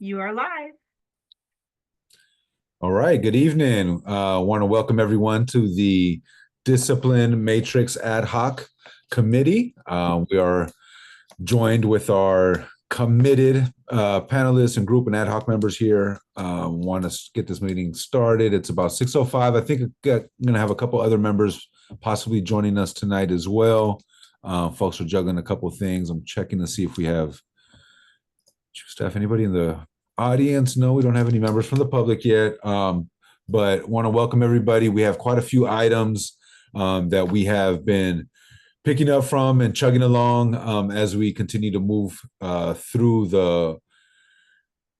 You are live. All right, good evening. Want to welcome everyone to the Discipline Matrix Ad Hoc Committee. We are joined with our committed panelists and group and ad hoc members here. Want to get this meeting started. It's about 6:05. I think I'm going to have a couple other members possibly joining us tonight as well. Folks are juggling a couple of things. I'm checking to see if we have staff, anybody in the audience? No, we don't have any members from the public yet, but want to welcome everybody. We have quite a few items that we have been picking up from and chugging along as we continue to move through the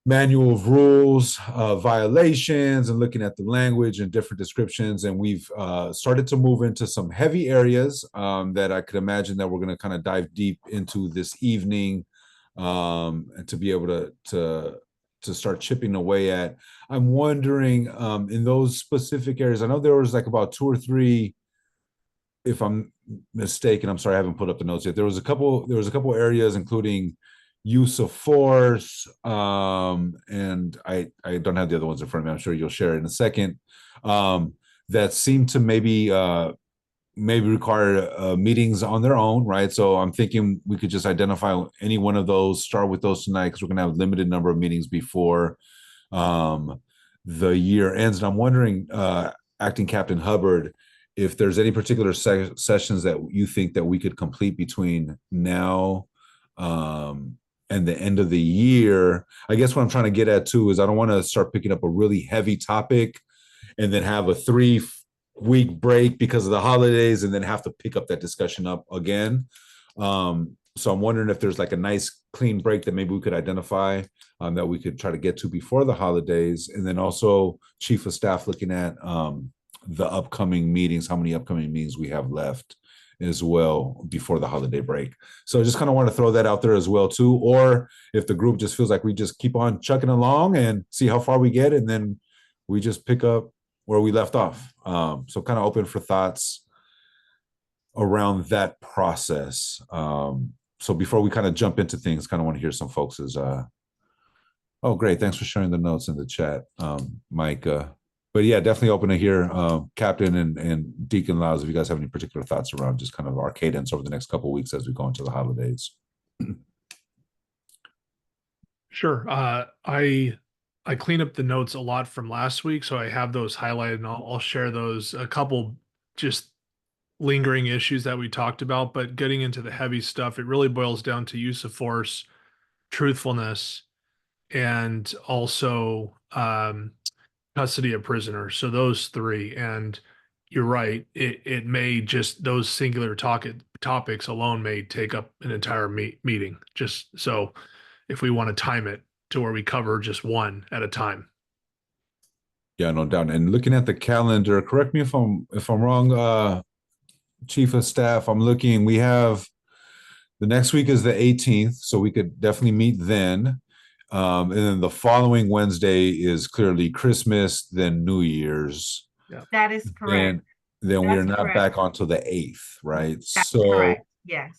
manual of rules, violations, and looking at the language and different descriptions. And we've started to move into some heavy areas that I could imagine that we're going to kind of dive deep into this evening, and to be able to start chipping away at. I'm wondering in those specific areas. I know there was like about two or three, if I'm mistaken. I'm sorry, I haven't put up the notes yet. There was a couple areas, including use of force, and I don't have the other ones in front of me. I'm sure you'll share it in a second. That seem to maybe require meetings on their own, right? So I'm thinking we could just identify any one of those, start with those tonight, because we're going to have a limited number of meetings before the year ends. And I'm wondering, Acting Captain Hubbard, if there's any particular sessions that you think that we could complete between now and the end of the year. I guess what I'm trying to get at too is I don't want to start picking up a really heavy topic and then have a 3-week break because of the holidays and then have to pick up that discussion up again. So I'm wondering if there's like a nice clean break that maybe we could identify that we could try to get to before the holidays. And then also Chief of Staff looking at the upcoming meetings, how many upcoming meetings we have left as well before the holiday break. So I just kind of want to throw that out there as well too. Or if the group just feels like we just keep on chucking along and see how far we get, and then we just pick up where we left off. So kind of open for thoughts around that process. So before we kind of jump into things, kind of want to hear some folks' oh, great. Thanks for sharing the notes in the chat, Mike. But yeah, definitely open to hear Captain and Deacon Laws if you guys have any particular thoughts around just kind of our cadence over the next couple of weeks as we go into the holidays. Sure. I clean up the notes a lot from last week, so I have those highlighted, and I'll share those. A couple just lingering issues that we talked about, but getting into the heavy stuff, it really boils down to use of force, truthfulness, and also custody of prisoners. So those three. And you're right, it may just, those singular topics alone may take up an entire meeting. Just so if we want to time it to where we cover just one at a time. Yeah, no doubt. And looking at the calendar, correct me if I'm wrong, Chief of Staff. I'm looking. We have the next week is the 18th, so we could definitely meet then. And then the following Wednesday is clearly Christmas, then New Year's. Yeah, that is correct. And then we're not correct. back onto the 8th, right? That's so correct. Yes.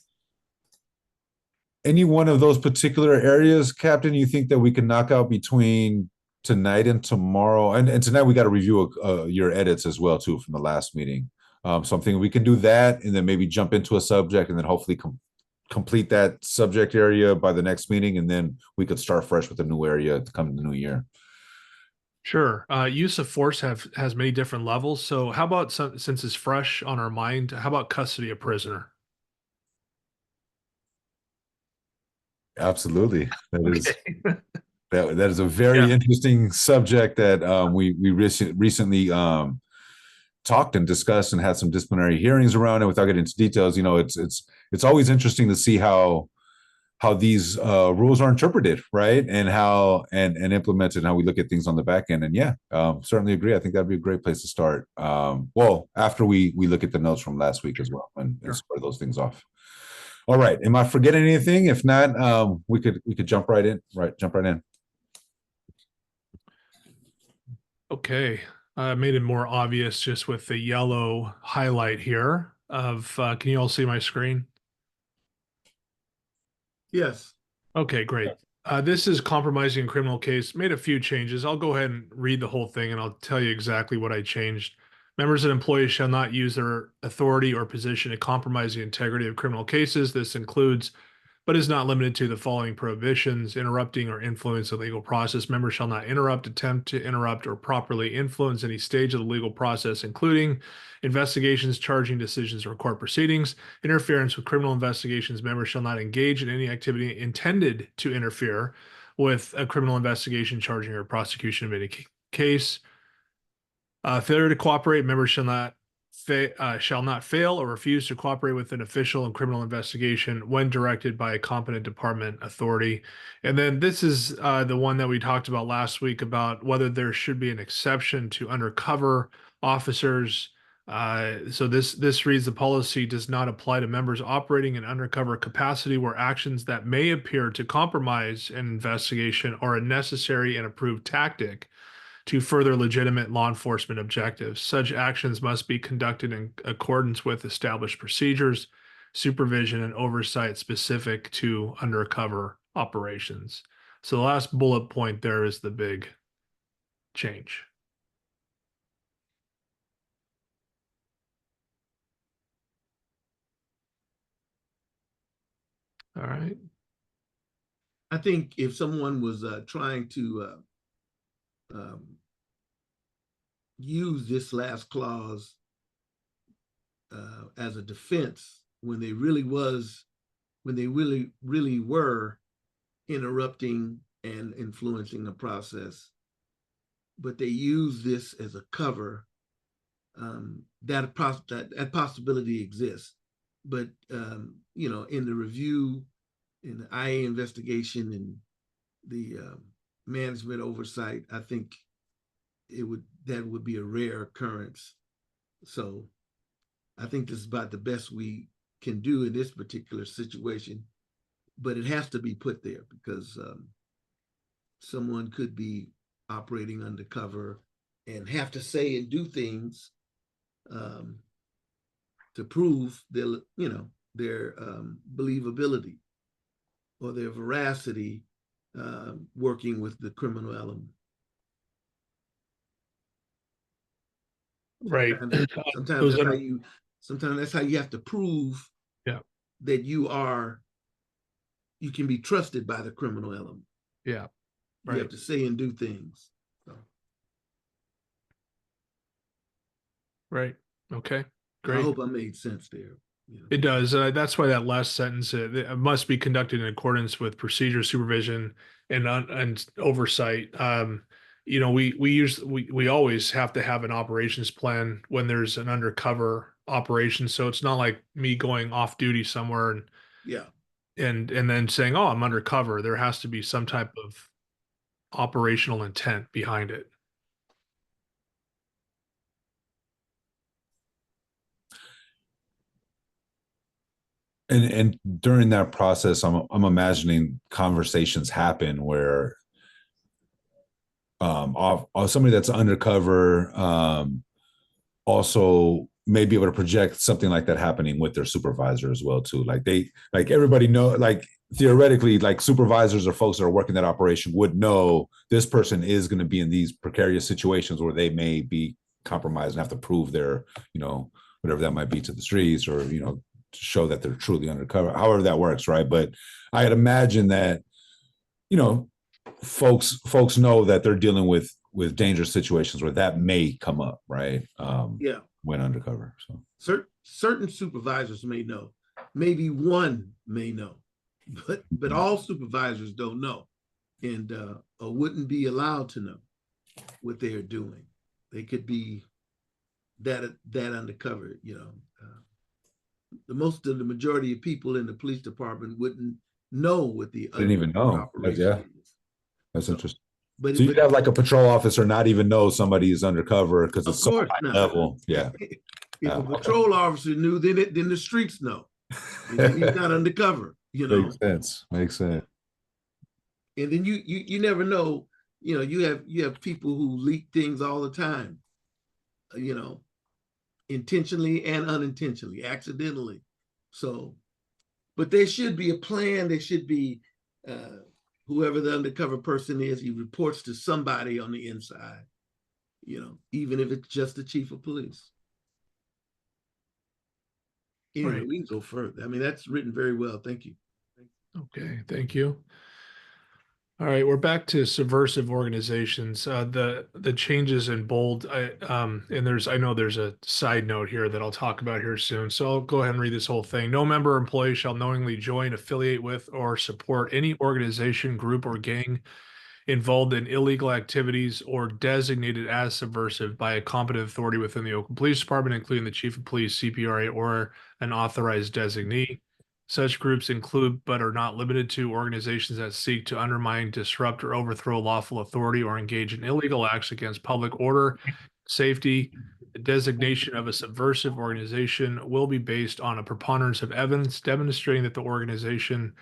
any one of those particular areas, Captain, you think that we can knock out between tonight and tomorrow? And tonight we got to review your edits as well too from the last meeting. So I'm thinking we can do that and then maybe jump into a subject and then hopefully complete that subject area by the next meeting, and then we could start fresh with a new area to come to the new year. sure. Use of force has many different levels. So how about since it's fresh on our mind, how about custody of prisoner? Absolutely. Okay. That is a very Yeah. interesting subject that we recently talked and discussed and had some disciplinary hearings around it. Without getting into details, it's always interesting to see how these rules are interpreted, right, and how and implemented, and how we look at things on the back end. And yeah, certainly agree. I think that'd be a great place to start. Well, after we look at the notes from last week as well and square those things off. All right. Am I forgetting anything? If not, we could jump right in. Jump right in. Okay. I made it more obvious just with the yellow highlight here of, can you all see my screen? Yes. Okay, great. This is compromising criminal case. Made a few changes. I'll go ahead and read the whole thing and I'll tell you exactly what I changed. Members and employees shall not use their authority or position to compromise the integrity of criminal cases. This includes, but is not limited to, the following prohibitions: interrupting or influence the legal process. Members shall not interrupt, attempt to interrupt, or properly influence any stage of the legal process, including investigations, charging decisions, or court proceedings. Interference with criminal investigations. Members shall not engage in any activity intended to interfere with a criminal investigation, charging, or prosecution of any case. Failure to cooperate. Members shall not fail or refuse to cooperate with an official in criminal investigation when directed by a competent department authority. And then this is the one that we talked about last week about whether there should be an exception to undercover officers. So this reads: the policy does not apply to members operating in undercover capacity where actions that may appear to compromise an investigation are a necessary and approved tactic to further legitimate law enforcement objectives. Such actions must be conducted in accordance with established procedures, supervision, and oversight specific to undercover operations. So the last bullet point there is the big change. All right. I think if someone was trying to use this last clause as a defense when they really were interrupting and influencing the process, but they use this as a cover, that possibility exists. But you know, in the review, in the IA investigation, and the management oversight, I think that would be a rare occurrence. So I think this is about the best we can do in this particular situation, but it has to be put there because someone could be operating undercover and have to say and do things to prove their, you know, their believability or their veracity working with the criminal element. Right. Sometimes that's how you have to prove that you can be trusted by the criminal element. Yeah. Right. You have to say and do things. So. Right. Okay. Great. I hope I made sense there. You know? It does. That's why that last sentence, it must be conducted in accordance with procedure, supervision, and oversight. You know, we always have to have an operations plan when there's an undercover operation. So it's not like me going off duty somewhere and then saying, "Oh, I'm undercover." There has to be some type of operational intent behind it. And during that process, I'm imagining conversations happen where somebody that's undercover also may be able to project something like that happening with their supervisor as well too. Like everybody know, like theoretically, like supervisors or folks that are working that operation would know this person is going to be in these precarious situations where they may be compromised and have to prove their, you know, whatever that might be to the streets, or, you know, to show that they're truly undercover, however that works, right? But I had imagined that, you know, folks know that they're dealing with dangerous situations where that may come up, right? When undercover. So certain supervisors may know, maybe one may know, but all supervisors don't know, and or wouldn't be allowed to know what they are doing. They could be that undercover, you know. The majority of people in the police department wouldn't know what the didn't even know. That's interesting. But so you'd have like a patrol officer not even know somebody is undercover because it's so high level. Yeah. If a patrol officer knew, then the streets know. He's not undercover, you know. Makes sense. And then you never know, you know, you have people who leak things all the time, you know, intentionally and unintentionally, accidentally. So, but there should be a plan. There should be whoever the undercover person is, he reports to somebody on the inside, even if it's just the chief of police. Anyway, Right. we can go further. I mean, that's written very well. Thank you. Okay, thank you. All right, we're back to subversive organizations. The changes in bold, and I know there's a side note here that I'll talk about here soon. So I'll go ahead and read this whole thing. No member or employee shall knowingly join, affiliate with, or support any organization, group, or gang involved in illegal activities or designated as subversive by a competent authority within the Oakland Police Department, including the Chief of Police, CPRA, or an authorized designee. Such groups include, but are not limited to, organizations that seek to undermine, disrupt, or overthrow lawful authority or engage in illegal acts against public order, safety. The designation of a subversive organization will be based on a preponderance of evidence demonstrating that the organization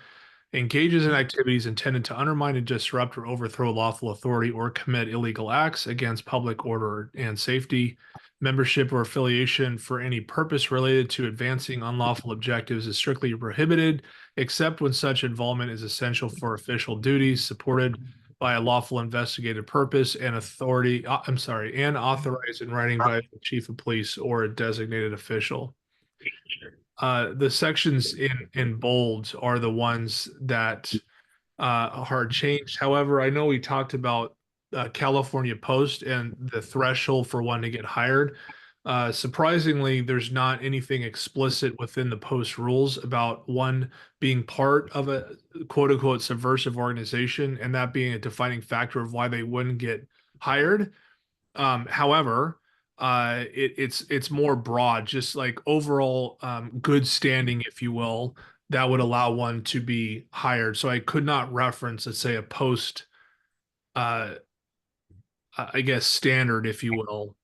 engages in activities intended to undermine and disrupt or overthrow lawful authority or commit illegal acts against public order and safety. Membership or affiliation for any purpose related to advancing unlawful objectives is strictly prohibited, except when such involvement is essential for official duties, supported by a lawful investigative purpose and and authorized in writing by the chief of police or a designated official. The sections in bold are the ones that are changed. However, I know we talked about California Post and the threshold for one to get hired. Surprisingly, there's not anything explicit within the Post rules about one being part of a quote unquote subversive organization and that being a defining factor of why they wouldn't get hired. However, it's more broad, just like overall good standing, if you will, that would allow one to be hired. So I could not reference, let's say, a post, I guess, standard, if you will,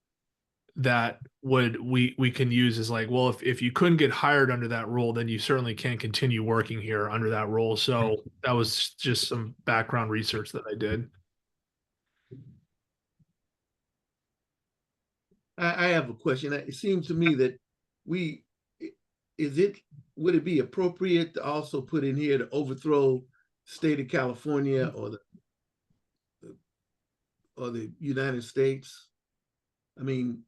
that we can use as like, well, if you couldn't get hired under that rule, then you certainly can't continue working here under that rule. So that was just some background research that I did. I have a question. It seems to me that would it be appropriate to also put in here to overthrow state of California or the United States? I mean,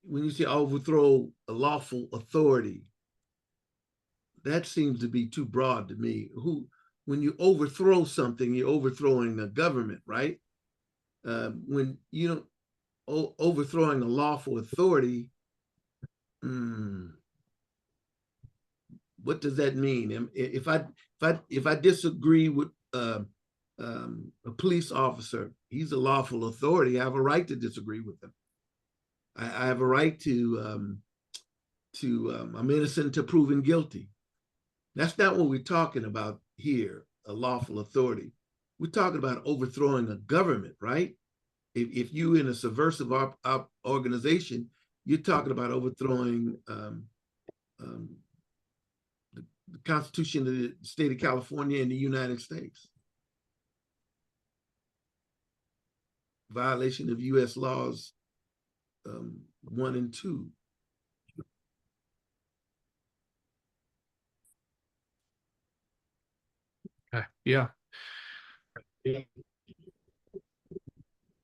when you say overthrow a lawful authority, that seems to be too broad to me. When you overthrow something, you're overthrowing the government, right? When you don't overthrowing a lawful authority, what does that mean? If I disagree with a police officer, he's a lawful authority. I have a right to disagree with him. I have a right to I'm innocent to proven guilty. That's not what we're talking about here, a lawful authority. We're talking about overthrowing a government, right? If you in a subversive organization, you're talking about overthrowing the Constitution of the state of California and the United States. Violation of U.S. laws 1 and 2. Okay. Yeah.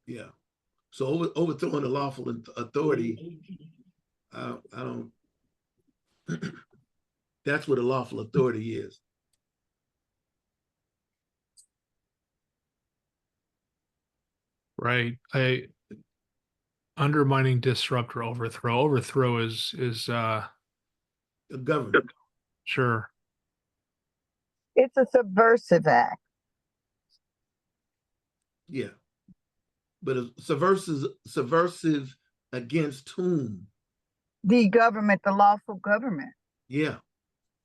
Yeah. So overthrowing a lawful authority, I don't. That's what a lawful authority is. Right. Undermining, disrupt, or overthrow. Overthrow is The government. sure. It's a subversive act. Yeah. But a subversive against whom? The government, the lawful government. Yeah.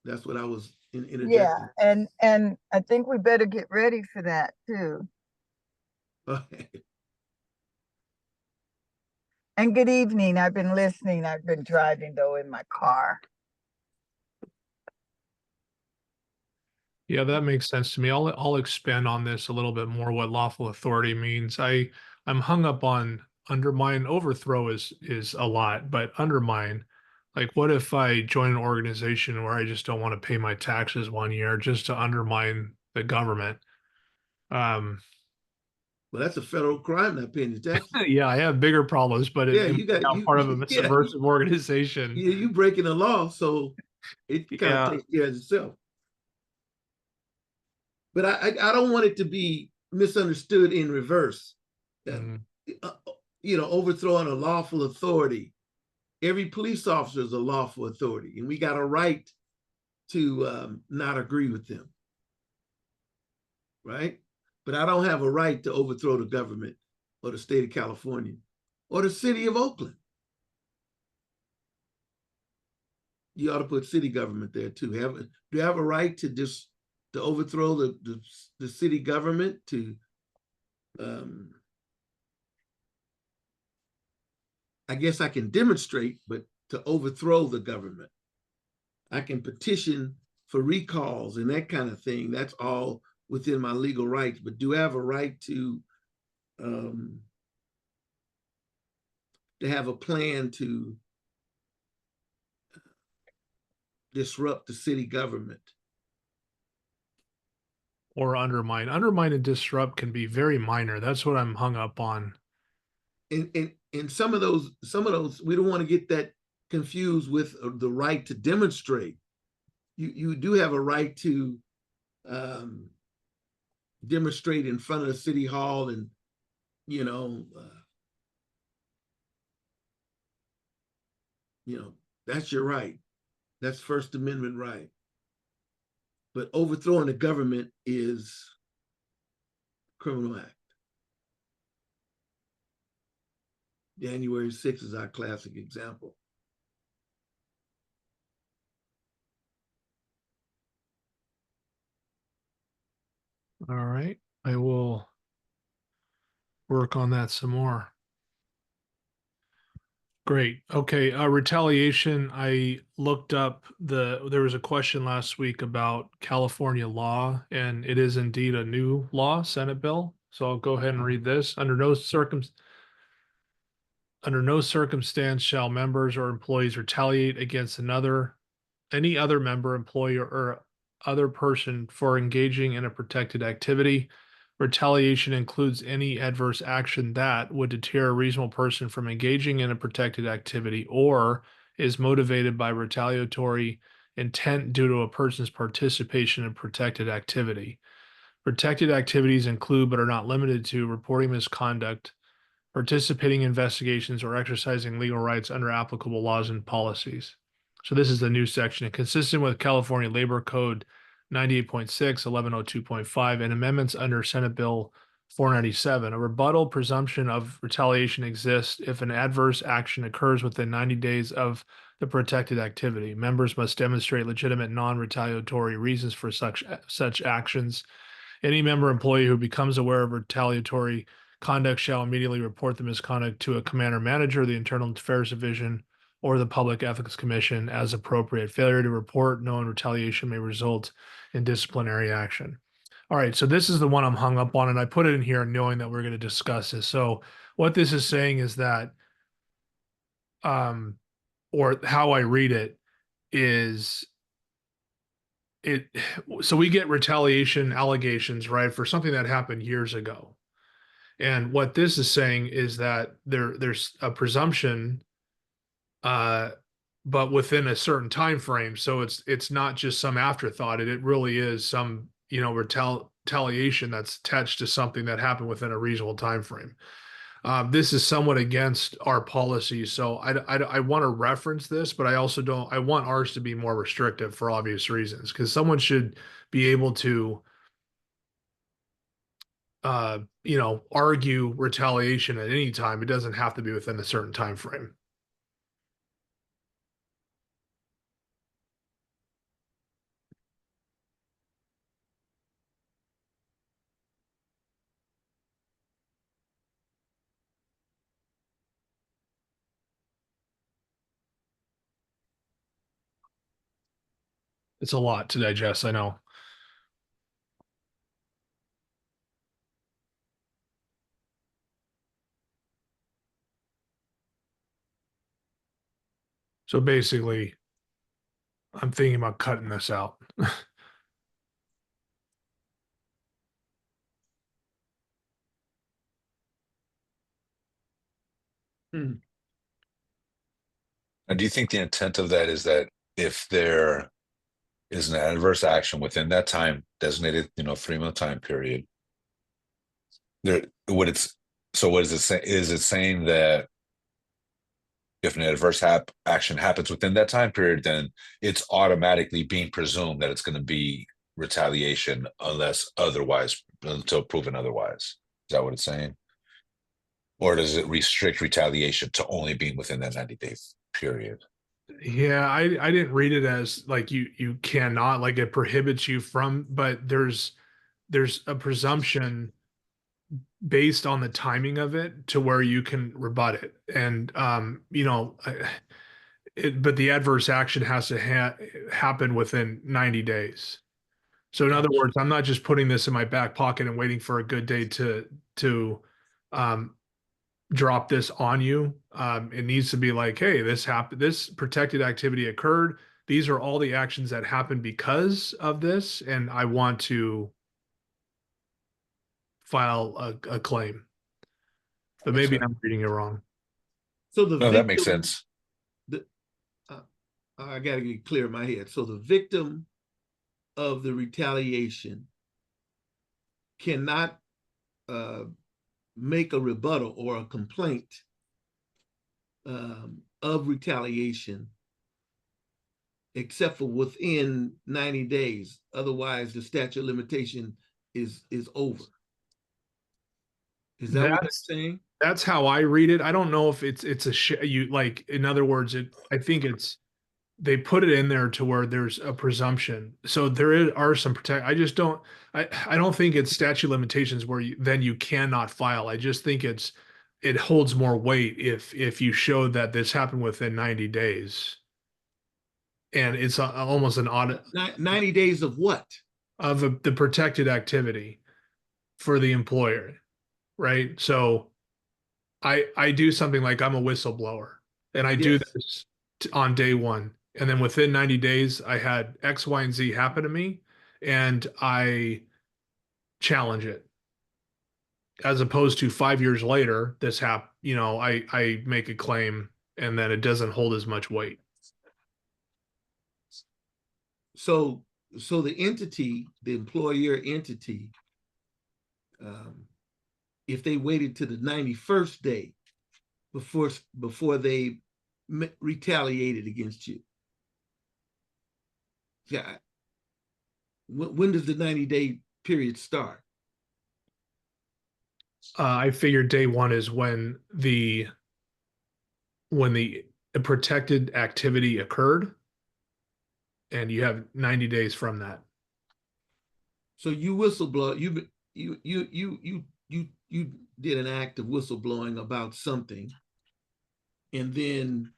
That's what I was interjecting. Yeah, and I think we better get ready for that too. Okay. And good evening. I've been listening. I've been driving though in my car. Yeah, that makes sense to me. I'll expand on this a little bit more. What lawful authority means. I'm hung up on undermine. Overthrow is a lot, but undermine. Like, what if I join an organization where I just don't want to pay my taxes 1 year just to undermine the government? Um, Well, that's a federal crime, not paying the taxes. yeah, I have bigger problems, but Yeah, it you got I'm you. part of a Yeah, subversive organization. you breaking the law, so it kind of Yeah. takes care of itself. But I don't want it to be misunderstood in reverse. That Mm. Overthrowing a lawful authority. Every police officer is a lawful authority, and we got a right to not agree with them, right? But I don't have a right to overthrow the government or the state of California or the city of Oakland. You ought to put city government there too. Do you have a right to overthrow the city government to I guess I can demonstrate, but to overthrow the government. I can petition for recalls and that kind of thing. That's all within my legal rights. But do I have a right to have a plan to disrupt the city government? Or undermine. Undermine and disrupt can be very minor. That's what I'm hung up on. And some of those, we don't want to get that confused with the right to demonstrate. You do have a right to demonstrate in front of the city hall, and that's your right. That's First Amendment right. But overthrowing the government is criminal act. January 6th is our classic example. All right. I will work on that some more. Great. Okay. Retaliation. I looked up there was a question last week about California law, and it is indeed a new law, Senate bill. So I'll go ahead and read this. Under no circumstance shall members or employees retaliate against any other member, employee, or other person for engaging in a protected activity. Retaliation includes any adverse action that would deter a reasonable person from engaging in a protected activity or is motivated by retaliatory intent due to a person's participation in protected activity. Protected activities include, but are not limited to, reporting misconduct, participating in investigations, or exercising legal rights under applicable laws and policies. So this is the new section. And consistent with California Labor Code 98.6, 1102.5, and amendments under Senate Bill 497, a rebuttal presumption of retaliation exists if an adverse action occurs within 90 days of the protected activity. Members must demonstrate legitimate non-retaliatory reasons for such actions. Any member employee who becomes aware of retaliatory conduct shall immediately report the misconduct to a commander manager, the Internal Affairs Division, or the Public Ethics Commission as appropriate. Failure to report known retaliation may result in disciplinary action. All right, so this is the one I'm hung up on, and I put it in here knowing that we're going to discuss this. So what this is saying is that, or how I read it is, so we get retaliation allegations, right, for something that happened years ago. And what this is saying is that there's a presumption, but within a certain time frame. So it's not just some afterthought. It really is some retaliation that's attached to something that happened within a reasonable time frame. This is somewhat against our policy, so I want to reference this, but I also don't. I want ours to be more restrictive for obvious reasons, because someone should be able to argue retaliation at any time. It doesn't have to be within a certain time frame. It's a lot to digest, I know. So basically, I'm thinking about cutting this out. And do you think the intent of that is that if there is an adverse action within that time designated, 3-month time period, there what it's so what is it say? Is it saying that if an adverse action happens within that time period, then it's automatically being presumed that it's going to be retaliation until proven otherwise? Is that what it's saying? Or does it restrict retaliation to only being within that 90-day period? Yeah, I didn't read it as like you cannot, like it prohibits you from, but there's a presumption based on the timing of it to where you can rebut it. And but the adverse action has to happen within 90 days. So in other words, I'm not just putting this in my back pocket and waiting for a good day to drop this on you. It needs to be like, hey, this happened, this protected activity occurred. These are all the actions that happened because of this, and I want to file a claim. But maybe I'm reading it wrong. So the No, that makes victim- sense. I got to get clear in my head. So the victim of the retaliation cannot make a rebuttal or a complaint of retaliation except for within 90 days. Otherwise, the statute of limitation is over. Is that what you're saying? That's how I read it. I don't know if it's in other words, I think they put it in there to where there's a presumption. So are some I just don't, I don't think it's statute limitations where then you cannot file. I just think it holds more weight if you show that this happened within 90 days. And it's almost an audit 90 days of what? of the protected activity for the employer, right? So I do something like I'm a whistleblower and I do this on day one. And then within 90 days, I had X, Y, and Z happen to me and I challenge it. As opposed to 5 years later, I make a claim and then it doesn't hold as much weight. So the entity, the employer entity, if they waited to the 91st day before they retaliated against you, yeah, when does the 90-day period start? I figured day one is when the protected activity occurred, and you have 90 days from that. So you whistleblow, you did an act of whistleblowing about something, and then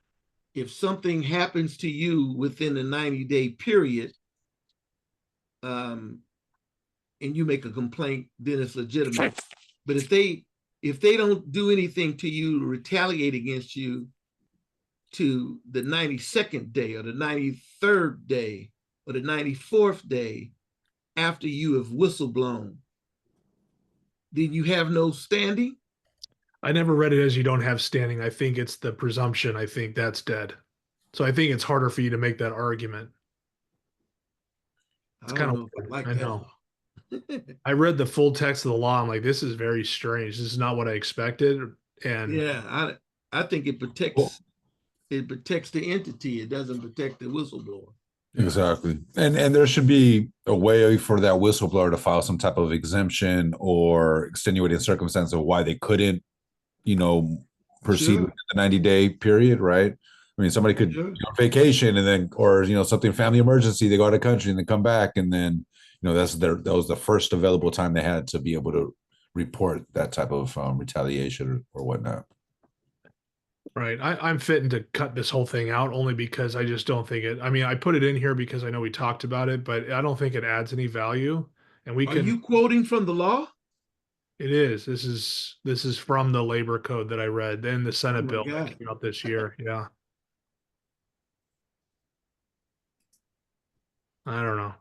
if something happens to you within the 90-day period, and you make a complaint, then it's legitimate. But if they don't do anything to you to retaliate against you to the 92nd day or the 93rd day or the 94th day after you have whistleblown, then you have no standing? I never read it as you don't have standing. I think it's the presumption. I think that's dead. So I think it's harder for you to make that argument. It's kind of like I know. I read the full text of the law. I'm like, this is very strange. This is not what I expected. And yeah, I think it protects the entity. It doesn't protect the whistleblower. Exactly. And there should be a way for that whistleblower to file some type of exemption or extenuating circumstance of why they couldn't, proceed with the 90-day period, right? I mean, somebody could go on vacation and then, or, something, family emergency, they go out of the country and then come back. And then, that was the first available time they had to be able to report that type of retaliation or whatnot. Right. I'm fitting to cut this whole thing out only because I just don't think I put it in here because I know we talked about it, but I don't think it adds any value. And Are you quoting from the law? It is. This is from the labor code that I read, then the Senate bill that came out this year. Yeah. I don't know.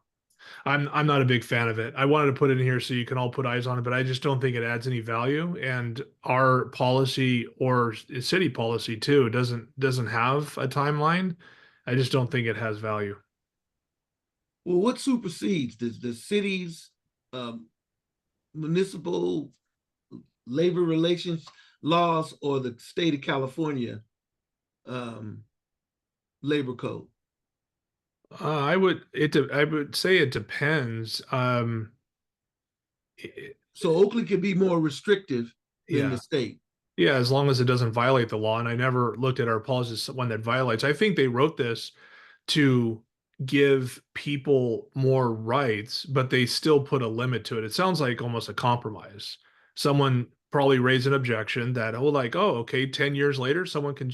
I'm not a big fan of it. I wanted to put it in here so you can all put eyes on it, but I just don't think it adds any value. And our policy or city policy too doesn't have a timeline. I just don't think it has value. Well, what supersedes the city's municipal labor relations laws or the state of California labor code? I would say it depends. So Oakland can be more restrictive than Yeah. the state. Yeah, as long as it doesn't violate the law. And I never looked at our policy as one that violates. I think they wrote this to give people more rights, but they still put a limit to it. It sounds like almost a compromise. Someone probably raised an objection that, okay, 10 years later, someone can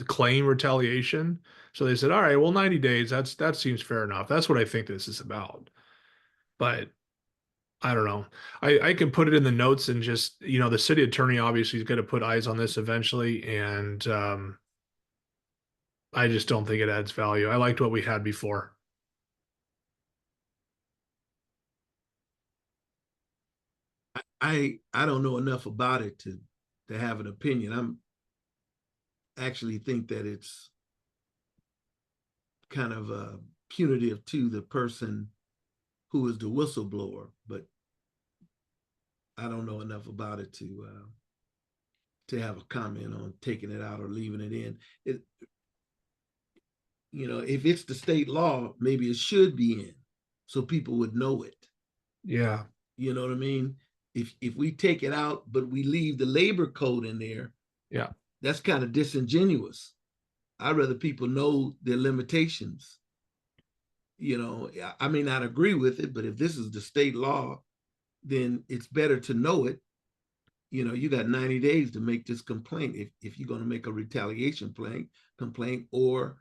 claim retaliation. So they said, all right, well, 90 days, that seems fair enough. That's what I think this is about. But I don't know. I can put it in the notes and just, the city attorney obviously is going to put eyes on this eventually. And I just don't think it adds value. I liked what we had before. I don't know enough about it to have an opinion. I'm actually think that it's kind of punitive to the person who is the whistleblower, but I don't know enough about it to have a comment on taking it out or leaving it in. If it's the state law, maybe it should be in so people would know it. Yeah. You know what I mean? If we take it out, but we leave the labor code in there, Yeah. that's kind of disingenuous. I'd rather people know their limitations. I may not agree with it, but if this is the state law, then it's better to know it. You got 90 days to make this complaint if you're going to make a retaliation complaint, or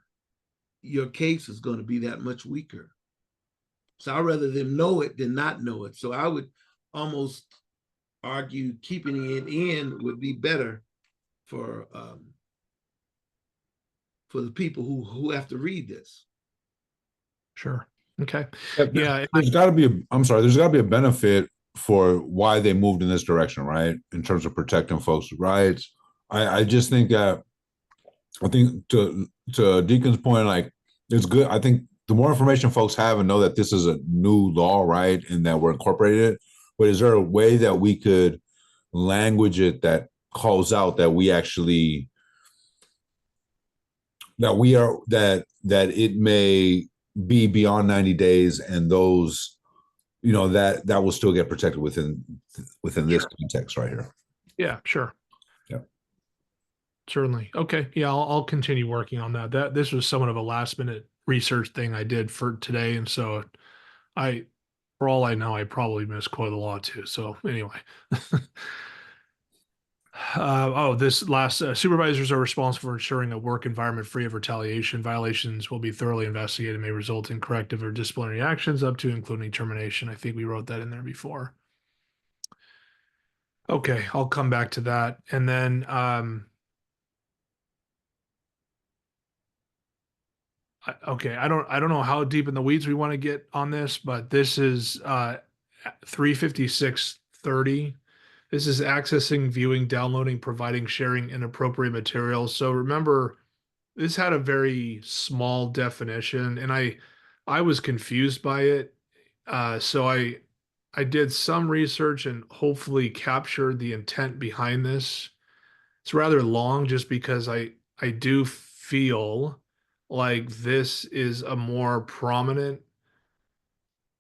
your case is going to be that much weaker. So I'd rather them know it than not know it. So I would almost argue keeping it in would be better for the people who have to read this. Sure. Okay. Yeah, there's got to be there's got to be a benefit for why they moved in this direction, right? In terms of protecting folks' rights. I just think that, I think to Deacon's point, like, it's good. I think the more information folks have and know that this is a new law, right, and that we're incorporated, but is there a way that we could language it that calls out that we actually, that it may be beyond 90 days and those, that will still get protected within this context right here. Yeah, sure. Yeah. Certainly. Okay. Yeah, I'll continue working on that. This was somewhat of a last minute research thing I did for today. And so for all I know, I probably misquoted the law too. So anyway. This last supervisors are responsible for ensuring a work environment free of retaliation. Violations will be thoroughly investigated and may result in corrective or disciplinary actions up to including termination. I think we wrote that in there before. Okay, I'll come back to that. And then okay, I don't know how deep in the weeds we want to get on this, but this is 356.30. This is accessing, viewing, downloading, providing, sharing inappropriate materials. So remember, this had a very small definition, and I was confused by it. So I did some research and hopefully captured the intent behind this. It's rather long, just because I do feel like this is a more prominent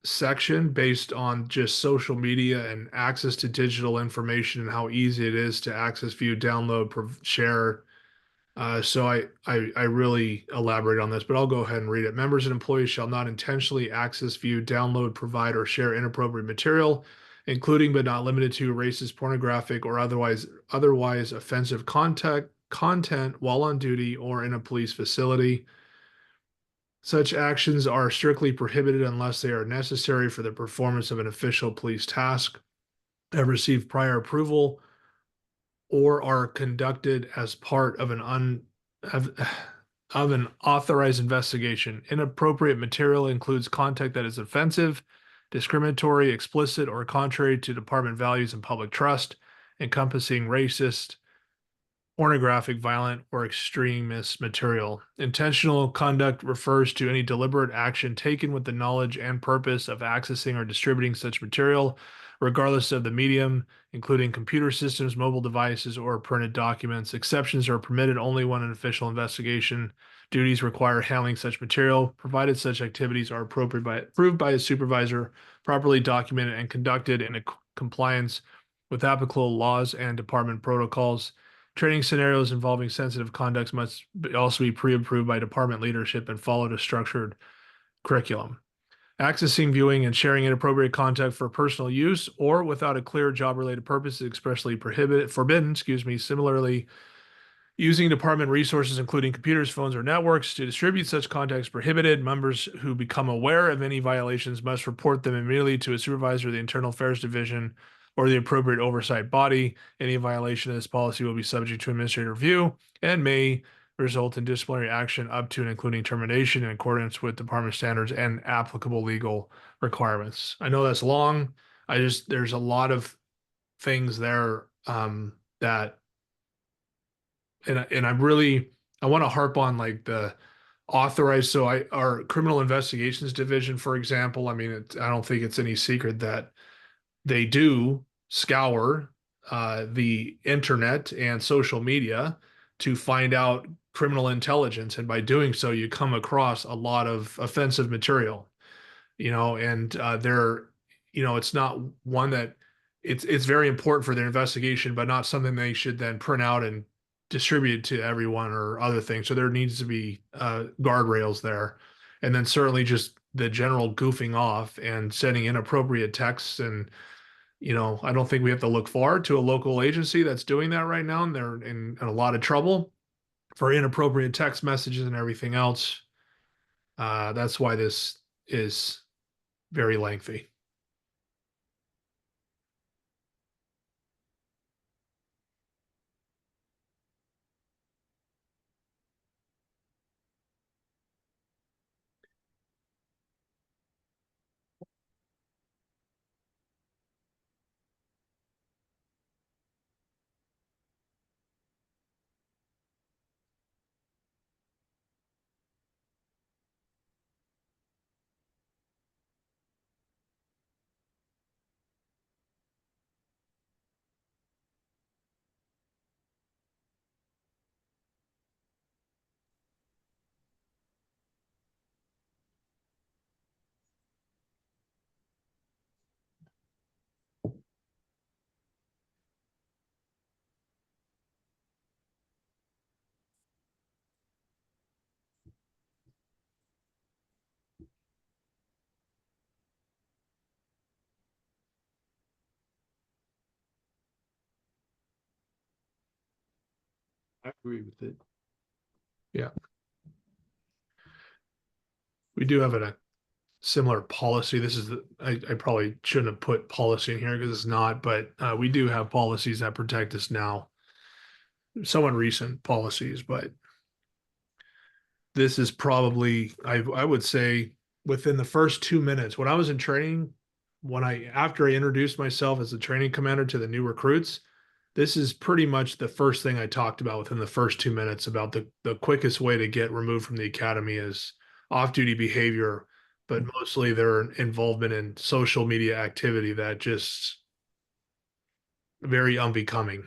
section based on just social media and access to digital information and how easy it is to access, view, download, share. So I really elaborate on this, but I'll go ahead and read it. Members and employees shall not intentionally access, view, download, provide, or share inappropriate material, including but not limited to racist, pornographic, or otherwise offensive content while on duty or in a police facility. Such actions are strictly prohibited unless they are necessary for the performance of an official police task, have received prior approval, or are conducted as part of an of an authorized investigation. Inappropriate material includes content that is offensive, discriminatory, explicit, or contrary to department values and public trust, encompassing racist, pornographic, violent, or extremist material. Intentional conduct refers to any deliberate action taken with the knowledge and purpose of accessing or distributing such material, regardless of the medium, including computer systems, mobile devices, or printed documents. Exceptions are permitted only when an official investigation duties require handling such material, provided such activities are approved by a supervisor, properly documented, and conducted in compliance with applicable laws and department protocols. Training scenarios involving sensitive conducts must also be pre-approved by department leadership and follow a structured curriculum. Accessing, viewing, and sharing inappropriate content for personal use or without a clear job-related purpose is expressly forbidden. Similarly, using department resources, including computers, phones, or networks, to distribute such content is prohibited. Members who become aware of any violations must report them immediately to a supervisor of the Internal Affairs Division or the appropriate oversight body. Any violation of this policy will be subject to administrative review and may result in disciplinary action up to and including termination in accordance with department standards and applicable legal requirements. I know that's long. There's a lot of things there that, and I want to harp on like the authorized. So our criminal investigations division, for example, I mean, I don't think it's any secret that they do scour the internet and social media to find out criminal intelligence. And by doing so, you come across a lot of offensive material, and it's not one that it's very important for their investigation, but not something they should then print out and distribute to everyone or other things. So there needs to be guardrails there. And then certainly just the general goofing off and sending inappropriate texts. And, I don't think we have to look far to a local agency that's doing that right now. And they're in a lot of trouble for inappropriate text messages and everything else. That's why this is very lengthy. I agree with it. Yeah. We do have a similar policy. This is I probably shouldn't have put policy in here because it's not, but we do have policies that protect us now. Somewhat recent policies, but this is probably, I would say, within the first 2 minutes when I was in training, after I introduced myself as a training commander to the new recruits, this is pretty much the first thing I talked about within the first 2 minutes about the quickest way to get removed from the academy is off-duty behavior, but mostly their involvement in social media activity that just very unbecoming.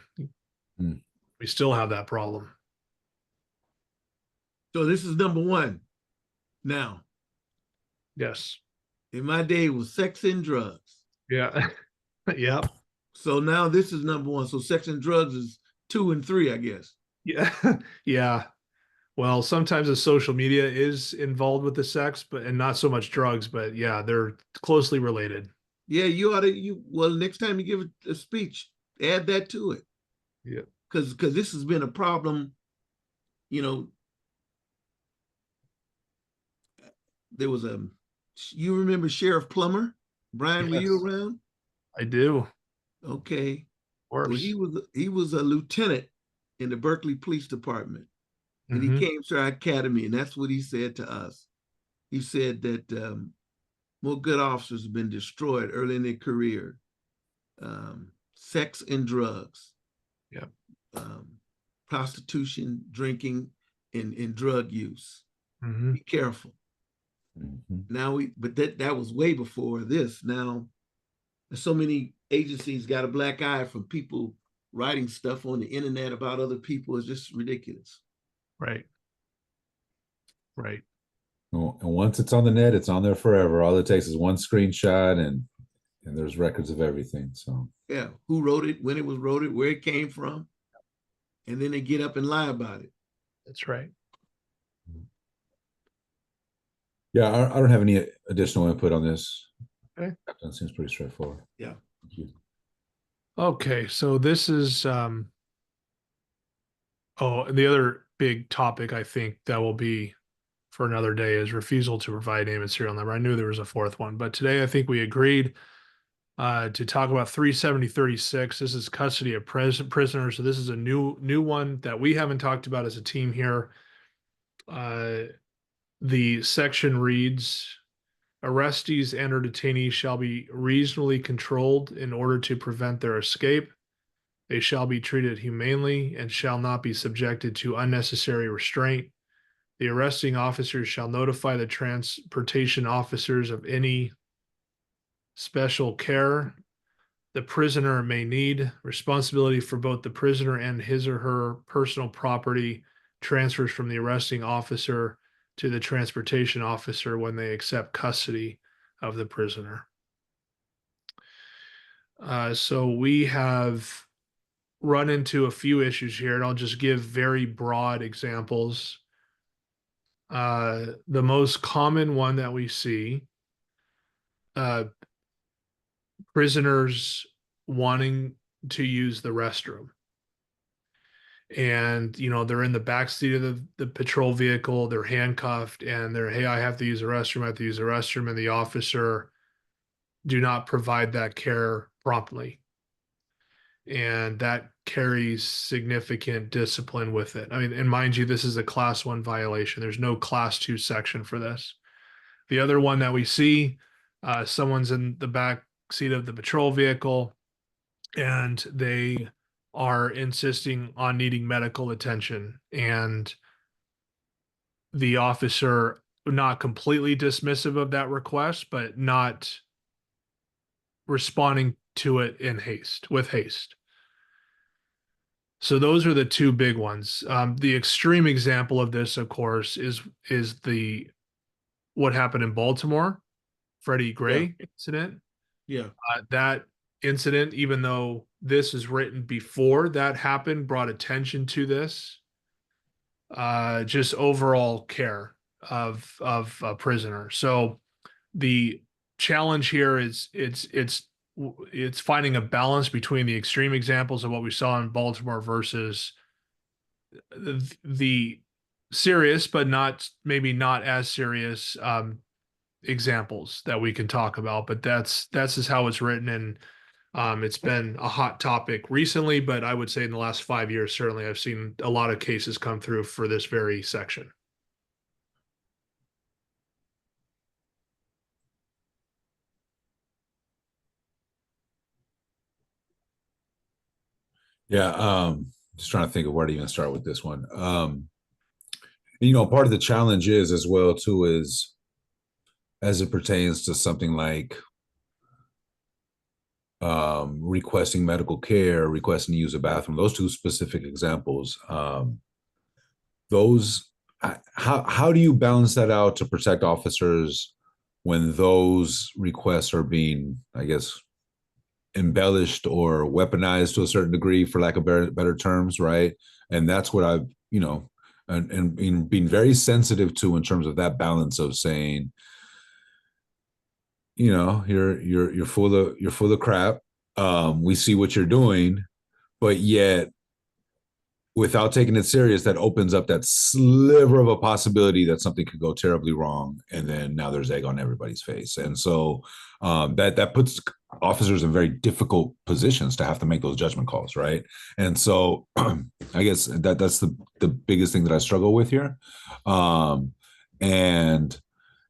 We still have that problem. So this is number one. Now, Yes. in my day, it was sex and drugs. Yeah. Yep. So now this is number one. So sex and drugs is 2 and 3, I guess. Yeah. Yeah. Well, sometimes the social media is involved with the sex, and not so much drugs, but yeah, they're closely related. Yeah, you ought to, well, next time you give a speech, add that to it. Yeah. Because this has been a problem, there was you remember Sheriff Plummer? Brian, were you around? I do. Okay. Of course. Well, he was a lieutenant in the Berkeley Police Department. And he Mhm. came to our academy, and that's what he said to us. He said that more good officers have been destroyed early in their career. Sex and drugs. Yep. Prostitution, drinking, and drug use. Mhm. Be careful. Mhm. Now but that was way before this. Now, so many agencies got a black eye from people writing stuff on the internet about other people. It's just ridiculous. Right. Right. Well, and once it's on the net, it's on there forever. All it takes is one screenshot, and there's records of everything. So Yeah, who wrote it, when it was wrote it, where it came from, and then they get up and lie about it. That's right. yeah, I don't have any additional input on this. Okay. That seems pretty straightforward. Yeah. Thank you. Okay, so this is and the other big topic I think that will be for another day is refusal to provide name and serial number. I knew there was a fourth one, but today I think we agreed to talk about 37036. This is custody of prisoners. So this is a new one that we haven't talked about as a team here. The section reads, arrestees and or detainees shall be reasonably controlled in order to prevent their escape. They shall be treated humanely and shall not be subjected to unnecessary restraint. The arresting officers shall notify the transportation officers of any special care the prisoner may need. Responsibility for both the prisoner and his or her personal property transfers from the arresting officer to the transportation officer when they accept custody of the prisoner. So we have run into a few issues here, and I'll just give very broad examples. The most common one that we see, prisoners wanting to use the restroom. And, they're in the back seat of the patrol vehicle, they're handcuffed, and hey, I have to use the restroom, I have to use the restroom, and the officer do not provide that care promptly. And that carries significant discipline with it. I mean, and mind you, this is a class 1 violation. There's no class 2 section for this. The other one that we see, someone's in the back seat of the patrol vehicle and they are insisting on needing medical attention, and the officer not completely dismissive of that request, but not responding to it with haste. So those are the two big ones. The extreme example of this, of course, is what happened in Baltimore, Freddie Gray incident. Yeah. That incident, even though this is written before that happened, brought attention to this. Just overall care of a prisoner. So the challenge here is it's finding a balance between the extreme examples of what we saw in Baltimore versus the serious, but maybe not as serious examples that we can talk about. But that's just how it's written, and it's been a hot topic recently, but I would say in the last 5 years, certainly I've seen a lot of cases come through for this very section. Yeah, just trying to think of where to even start with this one. Part of the challenge is as well too is as it pertains to something like requesting medical care, requesting to use a bathroom, those two specific examples, how do you balance that out to protect officers when those requests are being, I guess, embellished or weaponized to a certain degree, for lack of better terms, right? And that's what I've, and being very sensitive to in terms of that balance of saying, you're full of crap. We see what you're doing, but yet without taking it serious, that opens up that sliver of a possibility that something could go terribly wrong, and then now there's egg on everybody's face. And so that puts officers in very difficult positions to have to make those judgment calls, right? And so I guess that's the biggest thing that I struggle with here, and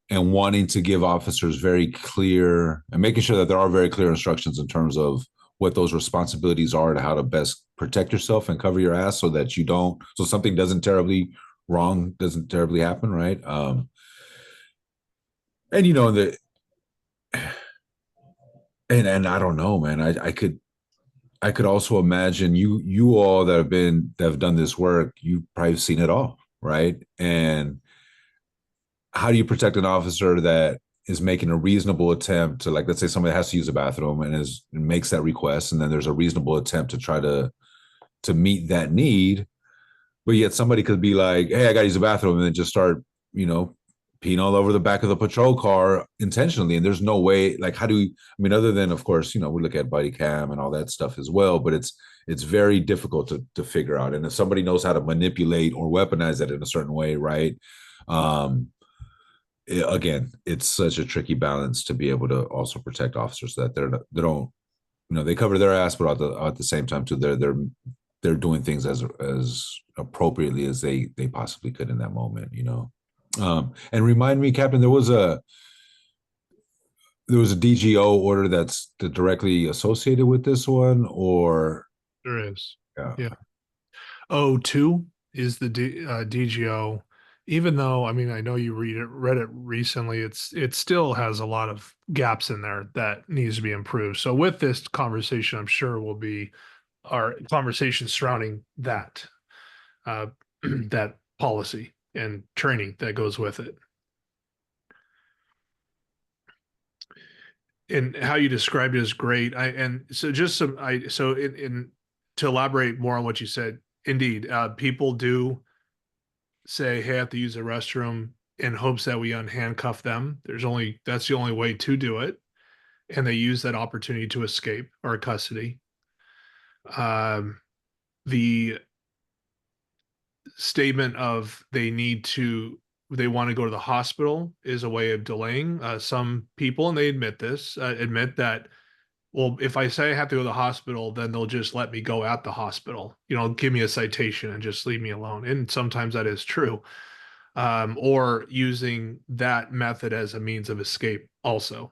wanting to give officers very clear and making sure that there are very clear instructions in terms of what those responsibilities are to how to best protect yourself and cover your ass so that you don't, so something doesn't terribly happen, right? And you know, and I don't know, man. I could also imagine you all that have done this work, you've probably seen it all, right? And how do you protect an officer that is making a reasonable attempt to, like, let's say somebody has to use a bathroom and makes that request, and then there's a reasonable attempt to try to meet that need, but yet somebody could be like, hey, I gotta use the bathroom, and then just start, peeing all over the back of the patrol car intentionally. And there's no way, like, how do we, I mean, other than, of course, we look at body cam and all that stuff as well, but it's very difficult to figure out. And if somebody knows how to manipulate or weaponize that in a certain way, right? Again, it's such a tricky balance to be able to also protect officers that they don't, they cover their ass, but at the same time too, they're doing things as appropriately as they possibly could in that moment, and remind me, Captain, there was a DGO order that's directly associated with this one, or There is. yeah. 02 is the DGO. Even though, I mean, I know you read it recently, it still has a lot of gaps in there that needs to be improved. So with this conversation, I'm sure will be our conversation surrounding that that policy and training that goes with it. And how you described it is great. So to elaborate more on what you said, indeed, people do say, hey, I have to use the restroom, in hopes that we unhandcuff them. That's the only way to do it. And they use that opportunity to escape or custody. The statement of they want to go to the hospital is a way of delaying. Some people, and they admit this, admit that, well, if I say I have to go to the hospital, then they'll just let me go at the hospital, give me a citation and just leave me alone. And sometimes that is true. Or using that method as a means of escape also.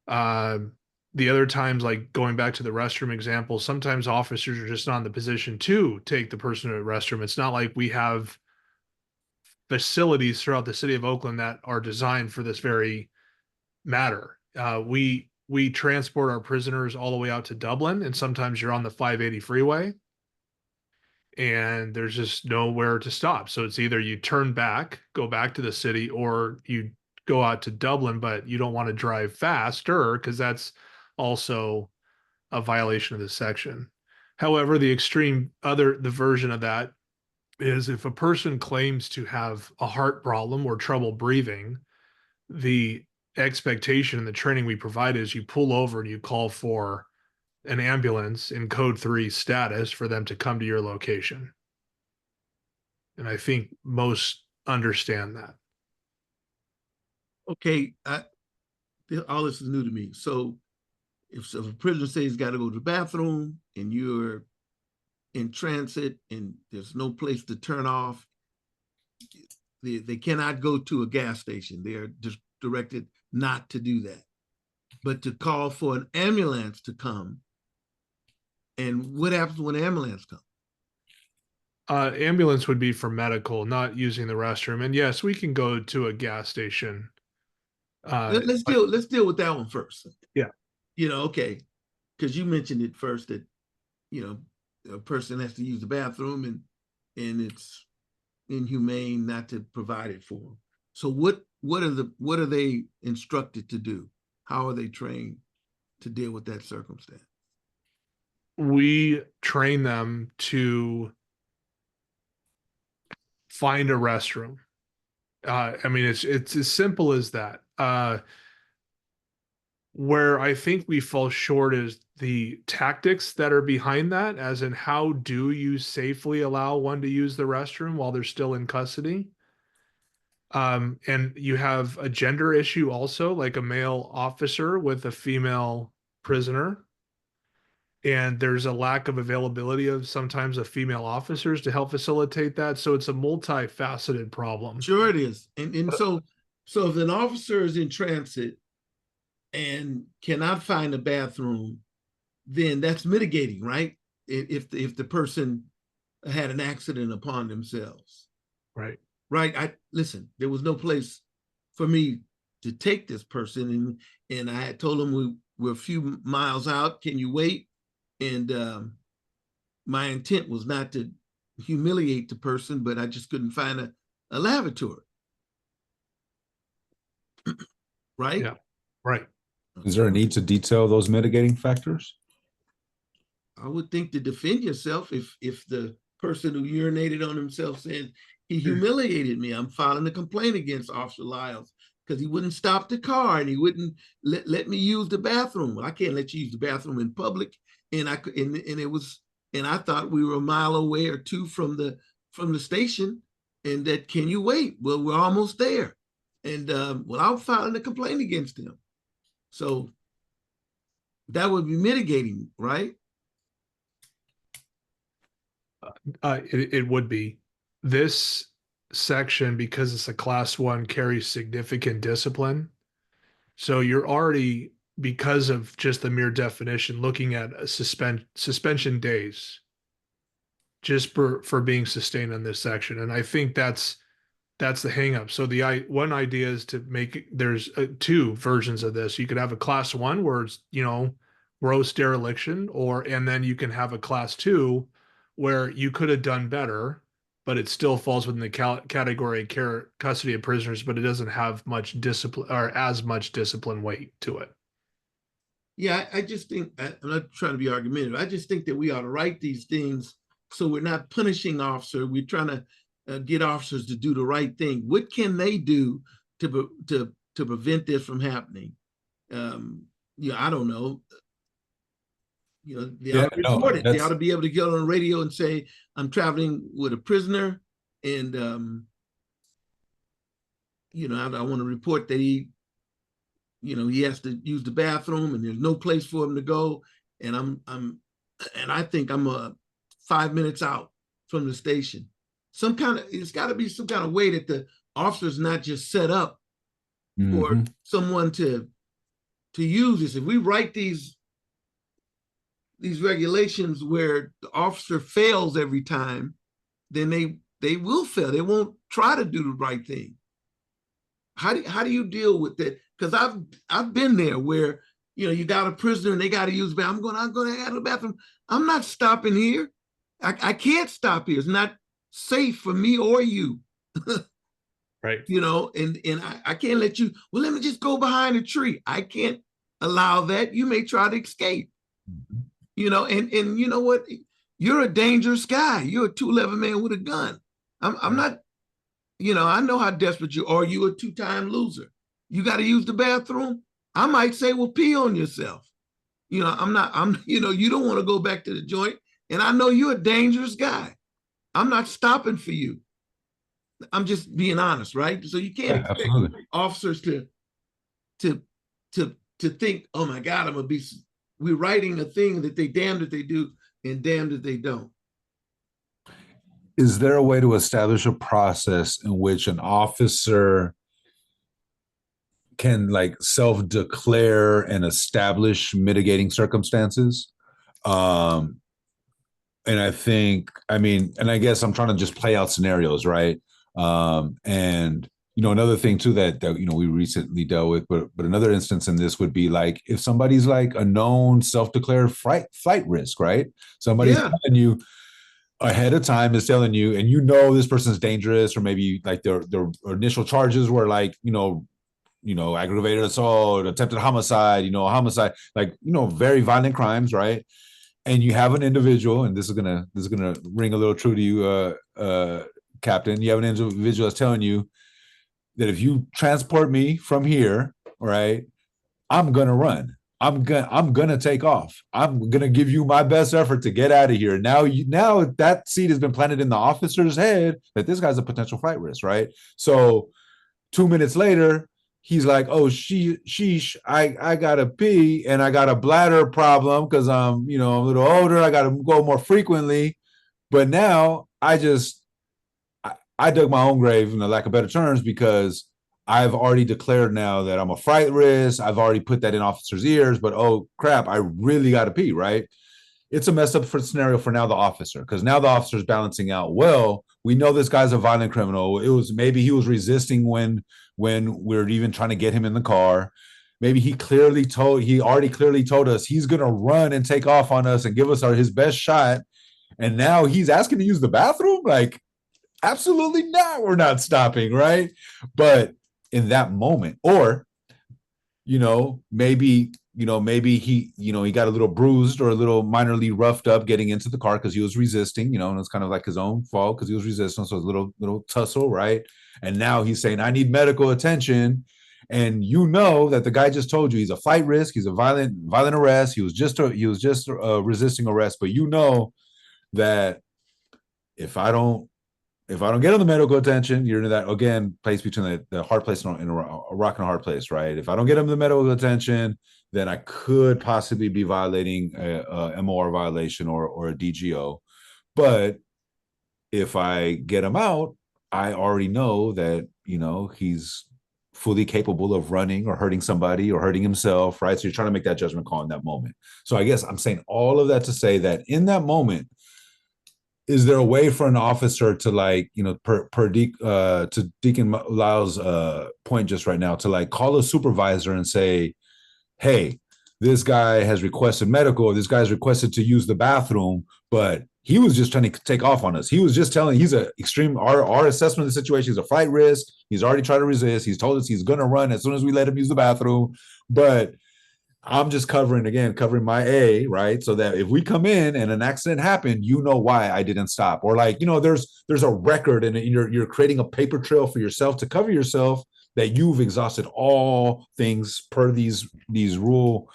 The other times, like going back to the restroom example, sometimes officers are just not in the position to take the person to the restroom. It's not like we have facilities throughout the city of Oakland that are designed for this very matter. We transport our prisoners all the way out to Dublin, and sometimes you're on the 580 freeway and there's just nowhere to stop. So it's either you turn back, go back to the city, or you go out to Dublin, but you don't want to drive faster because that's also a violation of this section. However, the version of that is if a person claims to have a heart problem or trouble breathing, the expectation and the training we provide is you pull over and you call for an ambulance in code 3 status for them to come to your location. And I think most understand that. Okay, all this is new to me. So if a prisoner says he's got to go to the bathroom and you're in transit and there's no place to turn off, they cannot go to a gas station. They are just directed not to do that, but to call for an ambulance to come. And what happens when an ambulance comes? Ambulance would be for medical, not using the restroom. And yes, we can go to a gas station. Let's deal with that one first. Yeah. Okay, because you mentioned it first that a person has to use the bathroom and it's inhumane not to provide it for them. So what are they instructed to do? How are they trained to deal with that circumstance? We train them to find a restroom. I mean, it's as simple as that. Where I think we fall short is the tactics that are behind that, as in how do you safely allow one to use the restroom while they're still in custody? And you have a gender issue also, like a male officer with a female prisoner. And there's a lack of availability of sometimes of female officers to help facilitate that. So it's a multifaceted problem. Sure it is. And so if an officer is in transit and cannot find a bathroom, then that's mitigating, right? If the person had an accident upon themselves. Right. Right. Listen, there was no place for me to take this person. And I had told him we were a few miles out. Can you wait? And my intent was not to humiliate the person, but I just couldn't find a lavatory. Right? Yeah. Right. Is there a need to detail those mitigating factors? I would think to defend yourself if the person who urinated on himself said he humiliated me, I'm filing a complaint against Officer Lyles because he wouldn't stop the car and he wouldn't let me use the bathroom. Well, I can't let you use the bathroom in public. And I thought we were a mile away or two from the station, and that can you wait? Well, we're almost there. And I'm filing a complaint against him. So that would be mitigating, right? It would be. This section, because it's a class 1, carries significant discipline. So you're already, because of just the mere definition, looking at a suspension days just for being sustained on this section. And I think that's the hang up. So one idea is to make, there's 2 versions of this. You could have a class 1 where it's, gross dereliction, and then you can have a class 2 where you could have done better, but it still falls within the category of custody of prisoners, but it doesn't have much discipline or as much discipline weight to it. Yeah, I just think, I'm not trying to be argumentative. I just think that we ought to write these things so we're not punishing officers. We're trying to get officers to do the right thing. What can they do to prevent this from happening? I don't know. They ought to report it. They ought to be able to get on the radio and say, I'm traveling with a prisoner, and I want to report that he has to use the bathroom and there's no place for him to go. And I think I'm 5 minutes out from the station. It's got to be some kind of way that the officer's not just set up for someone to use this. If we write these regulations where the officer fails every time, then they will fail. They won't try to do the right thing. How do you deal with that? Because I've been there where you got a prisoner and they got to use the bathroom. I'm going to go to the bathroom. I'm not stopping here. I can't stop here. It's not safe for me or you. Right. And I can't let you. Well, let me just go behind a tree. I can't allow that. You may try to escape. And you know what? You're a dangerous guy. You're a 211 man with a gun. I'm not. I know how desperate you are. You're a 2-time loser. You got to use the bathroom. I might say, well, pee on yourself. You don't want to go back to the joint. And I know you're a dangerous guy. I'm not stopping for you. I'm just being honest, right? So you can't expect officers to think, oh my God, I'm gonna be. We're writing a thing that they damned if they do and damned if they don't. Is there a way to establish a process in which an officer can self-declare and establish mitigating circumstances? And I guess I'm trying to just play out scenarios, right? And another thing too that we recently dealt with, but another instance in this would be if somebody's a known self-declared flight risk, right? Somebody's telling you ahead of time, is telling you, and this person's dangerous, or maybe their initial charges were aggravated assault, attempted homicide, homicide, very violent crimes, right? And you have an individual, and this is gonna ring a little true to you, Captain. You have an individual that's telling you that if you transport me from here, right, I'm gonna run. I'm gonna take off. I'm gonna give you my best effort to get out of here. Now that seed has been planted in the officer's head that this guy's a potential flight risk, right? So 2 minutes later, he's like, "Oh, sheesh, I gotta pee, and I got a bladder problem because I'm, a little older. I gotta go more frequently." But now I dug my own grave, in the lack of better terms, because I've already declared now that I'm a flight risk. I've already put that in officers' ears, but oh crap, I really got to pee, right? It's a messed up scenario for now the officer, because now the officer's balancing out. Well, we know this guy's a violent criminal. It was maybe he was resisting when we're even trying to get him in the car. Maybe he already clearly told us he's gonna run and take off on us and give us his best shot. And now he's asking to use the bathroom. Like, absolutely not. We're not stopping, right? But in that moment, or maybe he got a little bruised or a little minorly roughed up getting into the car because he was resisting, and it's kind of like his own fault because he was resisting. So it's a little tussle, right? And now he's saying, I need medical attention. And that the guy just told you he's a flight risk, he's a violent arrest, he was just resisting arrest. But that if I don't get on the medical attention, you're in that, again, place between the hard place and a rock and a hard place, right? If I don't get him the medical attention, then I could possibly be violating a MOR violation or a DGO. But if I get him out, I already know that, he's fully capable of running or hurting somebody or hurting himself, right? So you're trying to make that judgment call in that moment. So I guess I'm saying all of that to say that in that moment, is there a way for an officer to, like, to Deacon Lyle's point just right now, to like call a supervisor and say, hey, this guy has requested medical, this guy's requested to use the bathroom, but he was just trying to take off on us. He was just telling, he's a extreme, our assessment of the situation is a flight risk. He's already tried to resist. He's told us he's going to run as soon as we let him use the bathroom. But I'm just covering my A, right? So that if we come in and an accident happened, why I didn't stop. Or like, there's a record and you're creating a paper trail for yourself to cover yourself that you've exhausted all things per these rule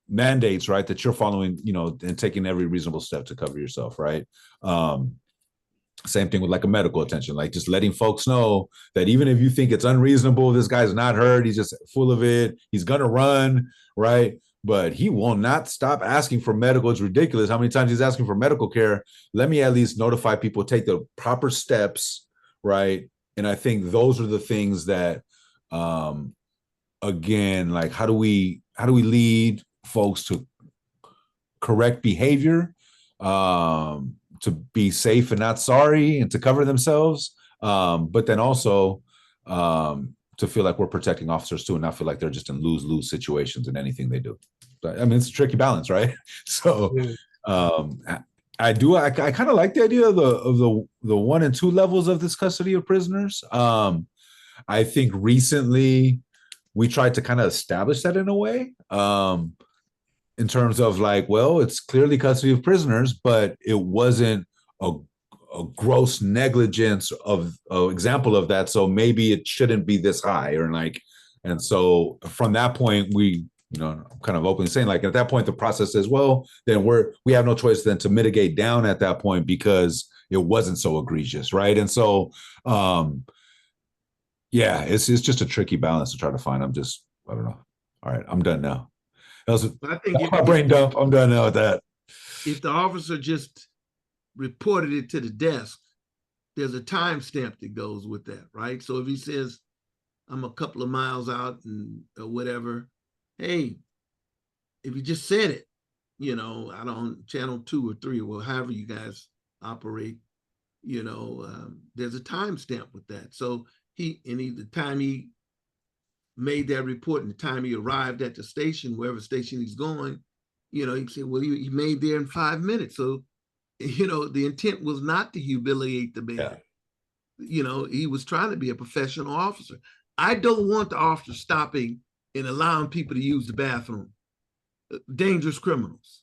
mandates, right? That you're following, and taking every reasonable step to cover yourself, right? Same thing with like a medical attention, like just letting folks know that even if you think it's unreasonable, this guy's not hurt, he's just full of it, he's gonna run, right? But he will not stop asking for medical. It's ridiculous how many times he's asking for medical care. Let me at least notify people, take the proper steps, right? And I think those are the things that, again, like how do we lead folks to correct behavior, to be safe and not sorry, and to cover themselves, but then also to feel like we're protecting officers too, and not feel like they're just in lose-lose situations in anything they do. But I mean, it's a tricky balance, right? So I kind of like the idea of the 1 and 2 levels of this custody of prisoners. I think recently we tried to kind of establish that in a way, in terms of like, well, it's clearly custody of prisoners, but it wasn't a gross negligence of example of that. So maybe it shouldn't be this high, or like, and so from that point, we, kind of openly saying, like, at that point, the process says, well, then we have no choice then to mitigate down at that point because it wasn't so egregious, right? And so, yeah, it's just a tricky balance to try to find. I don't know. All right, I'm done now. I think my brain dump. I'm done now with that. If the officer just reported it to the desk, there's a timestamp that goes with that, right? So if he says, I'm a couple of miles out and or whatever, hey, if you just said it, I don't, channel 2 or 3, or however you guys operate, there's a timestamp with that. So the time he made that report and the time he arrived at the station, wherever station he's going, he said, well, he made there in 5 minutes. So, the intent was not to humiliate the man. Yeah. He was trying to be a professional officer. I don't want the officer stopping and allowing people to use the bathroom. Dangerous criminals.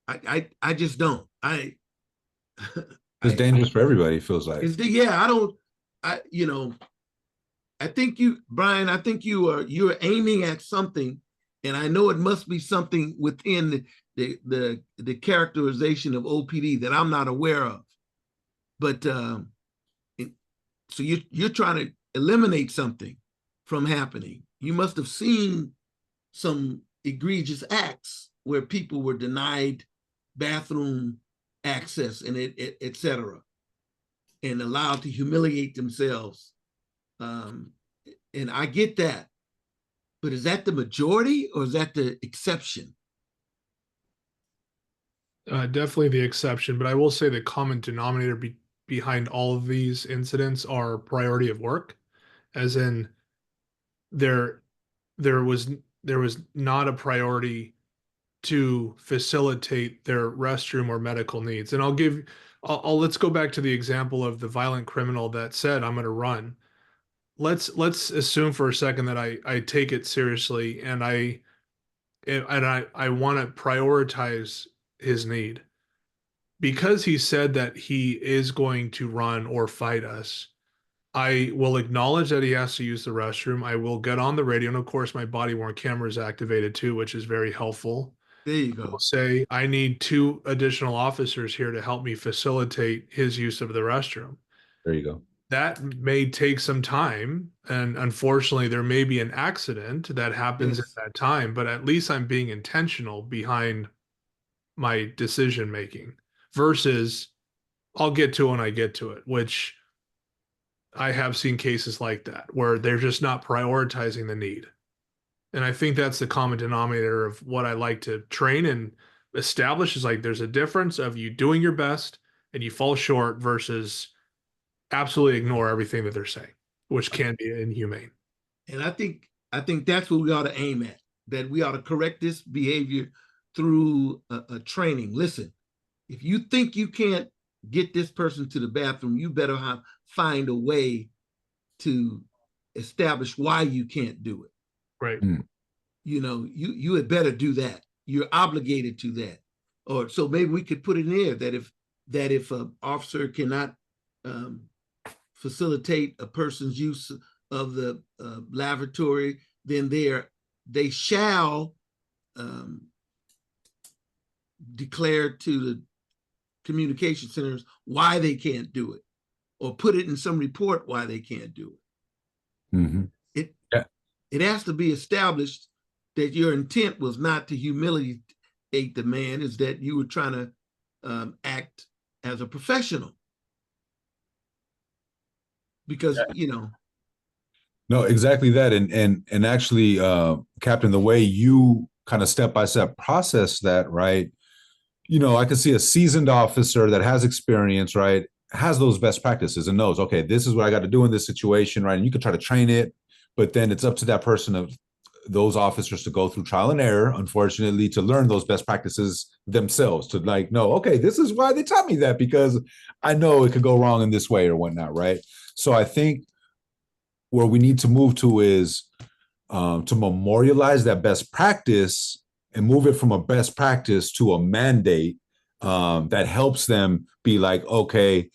I just don't. It's dangerous for everybody, it feels like. I think Brian, I think you're aiming at something, and I know it must be something within the characterization of OPD that I'm not aware of. But so you're trying to eliminate something from happening. You must have seen some egregious acts where people were denied bathroom access and et cetera, and allowed to humiliate themselves. And I get that, but is that the majority or is that the exception? Definitely the exception, but I will say the common denominator behind all of these incidents are priority of work, as in there was not a priority to facilitate their restroom or medical needs. And let's go back to the example of the violent criminal that said, "I'm going to run." Let's assume for a second that I take it seriously and I want to prioritize his need. Because he said that he is going to run or fight us, I will acknowledge that he has to use the restroom. I will get on the radio, and of course my body-worn camera is activated too, which is very helpful. There you I will go. say, I need 2 additional officers here to help me facilitate his use of the restroom. There you go. That may take some time, and unfortunately there may be an accident that happens Yes. at that time, but at least I'm being intentional behind my decision making versus I'll get to it when I get to it, which I have seen cases like that where they're just not prioritizing the need. And I think that's the common denominator of what I like to train and establish is like there's a difference of you doing your best and you fall short versus absolutely ignore everything that they're saying, which can be inhumane. And I think that's what we ought to aim at, that we ought to correct this behavior through a training. Listen, if you think you can't get this person to the bathroom, you better find a way to establish why you can't do it. Right. You know, you had better do that. You're obligated to that. Or so maybe we could put it in there that if an officer cannot facilitate a person's use of the lavatory, then they shall declare to the communication centers why they can't do it, or put it in some report why they can't do it. Mm-hmm. It has to be established that your intent was not to humiliate the man, is that you were trying to act as a professional. Because, you know. No, exactly that. And actually, Captain, the way you kind of step-by-step process that, right? You know, I can see a seasoned officer that has experience, right? Has those best practices and knows, okay, this is what I got to do in this situation, right? And you can try to train it, but then it's up to that person of those officers to go through trial and error, unfortunately, to learn those best practices themselves, to like, know, okay, this is why they taught me that, because I know it could go wrong in this way or whatnot, right? So I think where we need to move to is to memorialize that best practice and move it from a best practice to a mandate that helps them be like, okay,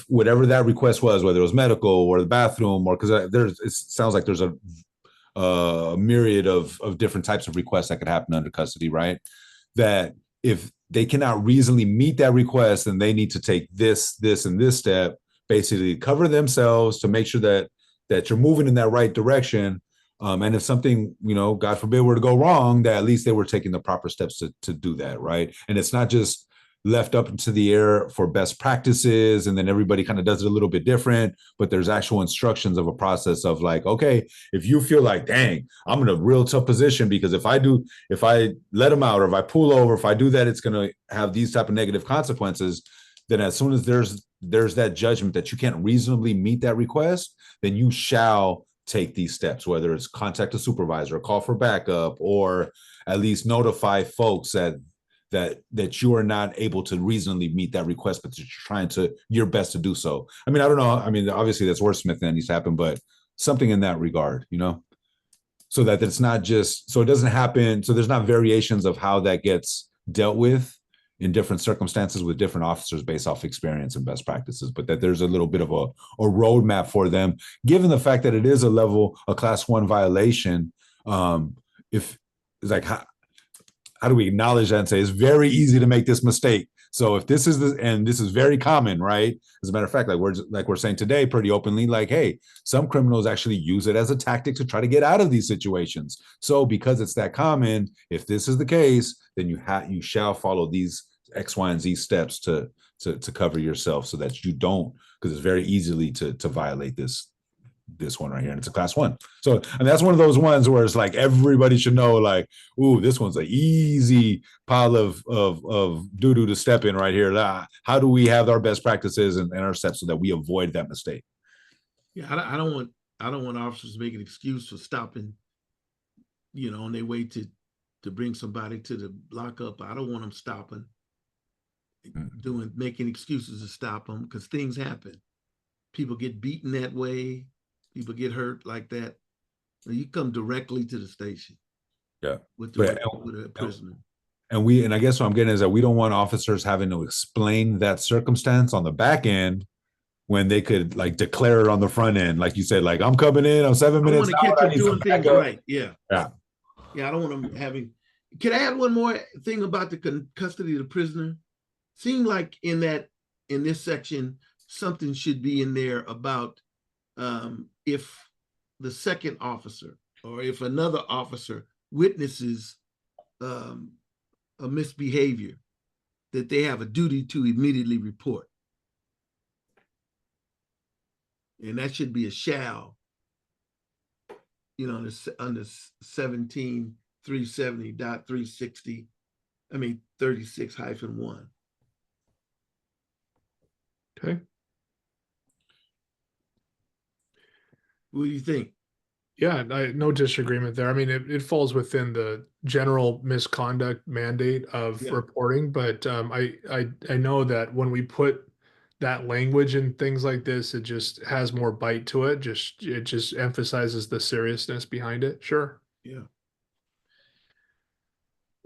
whatever that request was, whether it was medical or the bathroom, or because it sounds like there's a myriad of different types of requests that could happen under custody, right? That if they cannot reasonably meet that request, then they need to take this, and this step, basically cover themselves to make sure that you're moving in that right direction. And if something, you know, God forbid, were to go wrong, that at least they were taking the proper steps to do that, right? And it's not just left up into the air for best practices, and then everybody kind of does it a little bit different, but there's actual instructions of a process of like, okay, if you feel like, dang, I'm in a real tough position because if I let them out, or if I pull over, if I do that, it's going to have these type of negative consequences, then as soon as there's that judgment that you can't reasonably meet that request, then you shall take these steps, whether it's contact a supervisor, call for backup, or at least notify folks that you are not able to reasonably meet that request, but you're trying your best to do so. I mean, I don't know. I mean, obviously that's wordsmithing that needs to happen, but something in that regard, you know, so that it's not just, so it doesn't happen. So there's not variations of how that gets dealt with in different circumstances with different officers based off experience and best practices, but that there's a little bit of a roadmap for them, given the fact that it is a class 1 violation. If it's like, how do we acknowledge that and say it's very easy to make this mistake? So if this is and this is very common, right? As a matter of fact, like we're saying today pretty openly, like, hey, some criminals actually use it as a tactic to try to get out of these situations. So because it's that common, if this is the case, then you shall follow these X, Y, and Z steps to cover yourself so that you don't, because it's very easily to violate this one right here, and it's a class 1. So, and that's one of those ones where it's like everybody should know, like, ooh, this one's an easy pile of doo-doo to step in right here. How do we have our best practices and our steps so that we avoid that mistake? Yeah, I don't want officers to make an excuse for stopping, on their way to bring somebody to the lockup. I don't want them stopping, making excuses to stop them, because things happen. People get beaten that way. People get hurt like that. You come directly to the station. Yeah. With a prisoner. And I guess what I'm getting is that we don't want officers having to explain that circumstance on the back end when they could like declare it on the front end. Like you said, like, I'm coming in, I'm 7 minutes. I want to catch them doing things right. Yeah. Yeah. Yeah. I don't want them having. Can I add one more thing about the custody of the prisoner? Seemed like in this section, something should be in there about if the second officer or if another officer witnesses a misbehavior, that they have a duty to immediately report. And that should be a shall, under 17.370.360, 36-1. Okay. What do you think? Yeah, no disagreement there. I mean, it falls within the general misconduct mandate of reporting, but I know that when we put that language and things like this, it just has more bite to it. It just emphasizes the seriousness behind it. Sure. Yeah.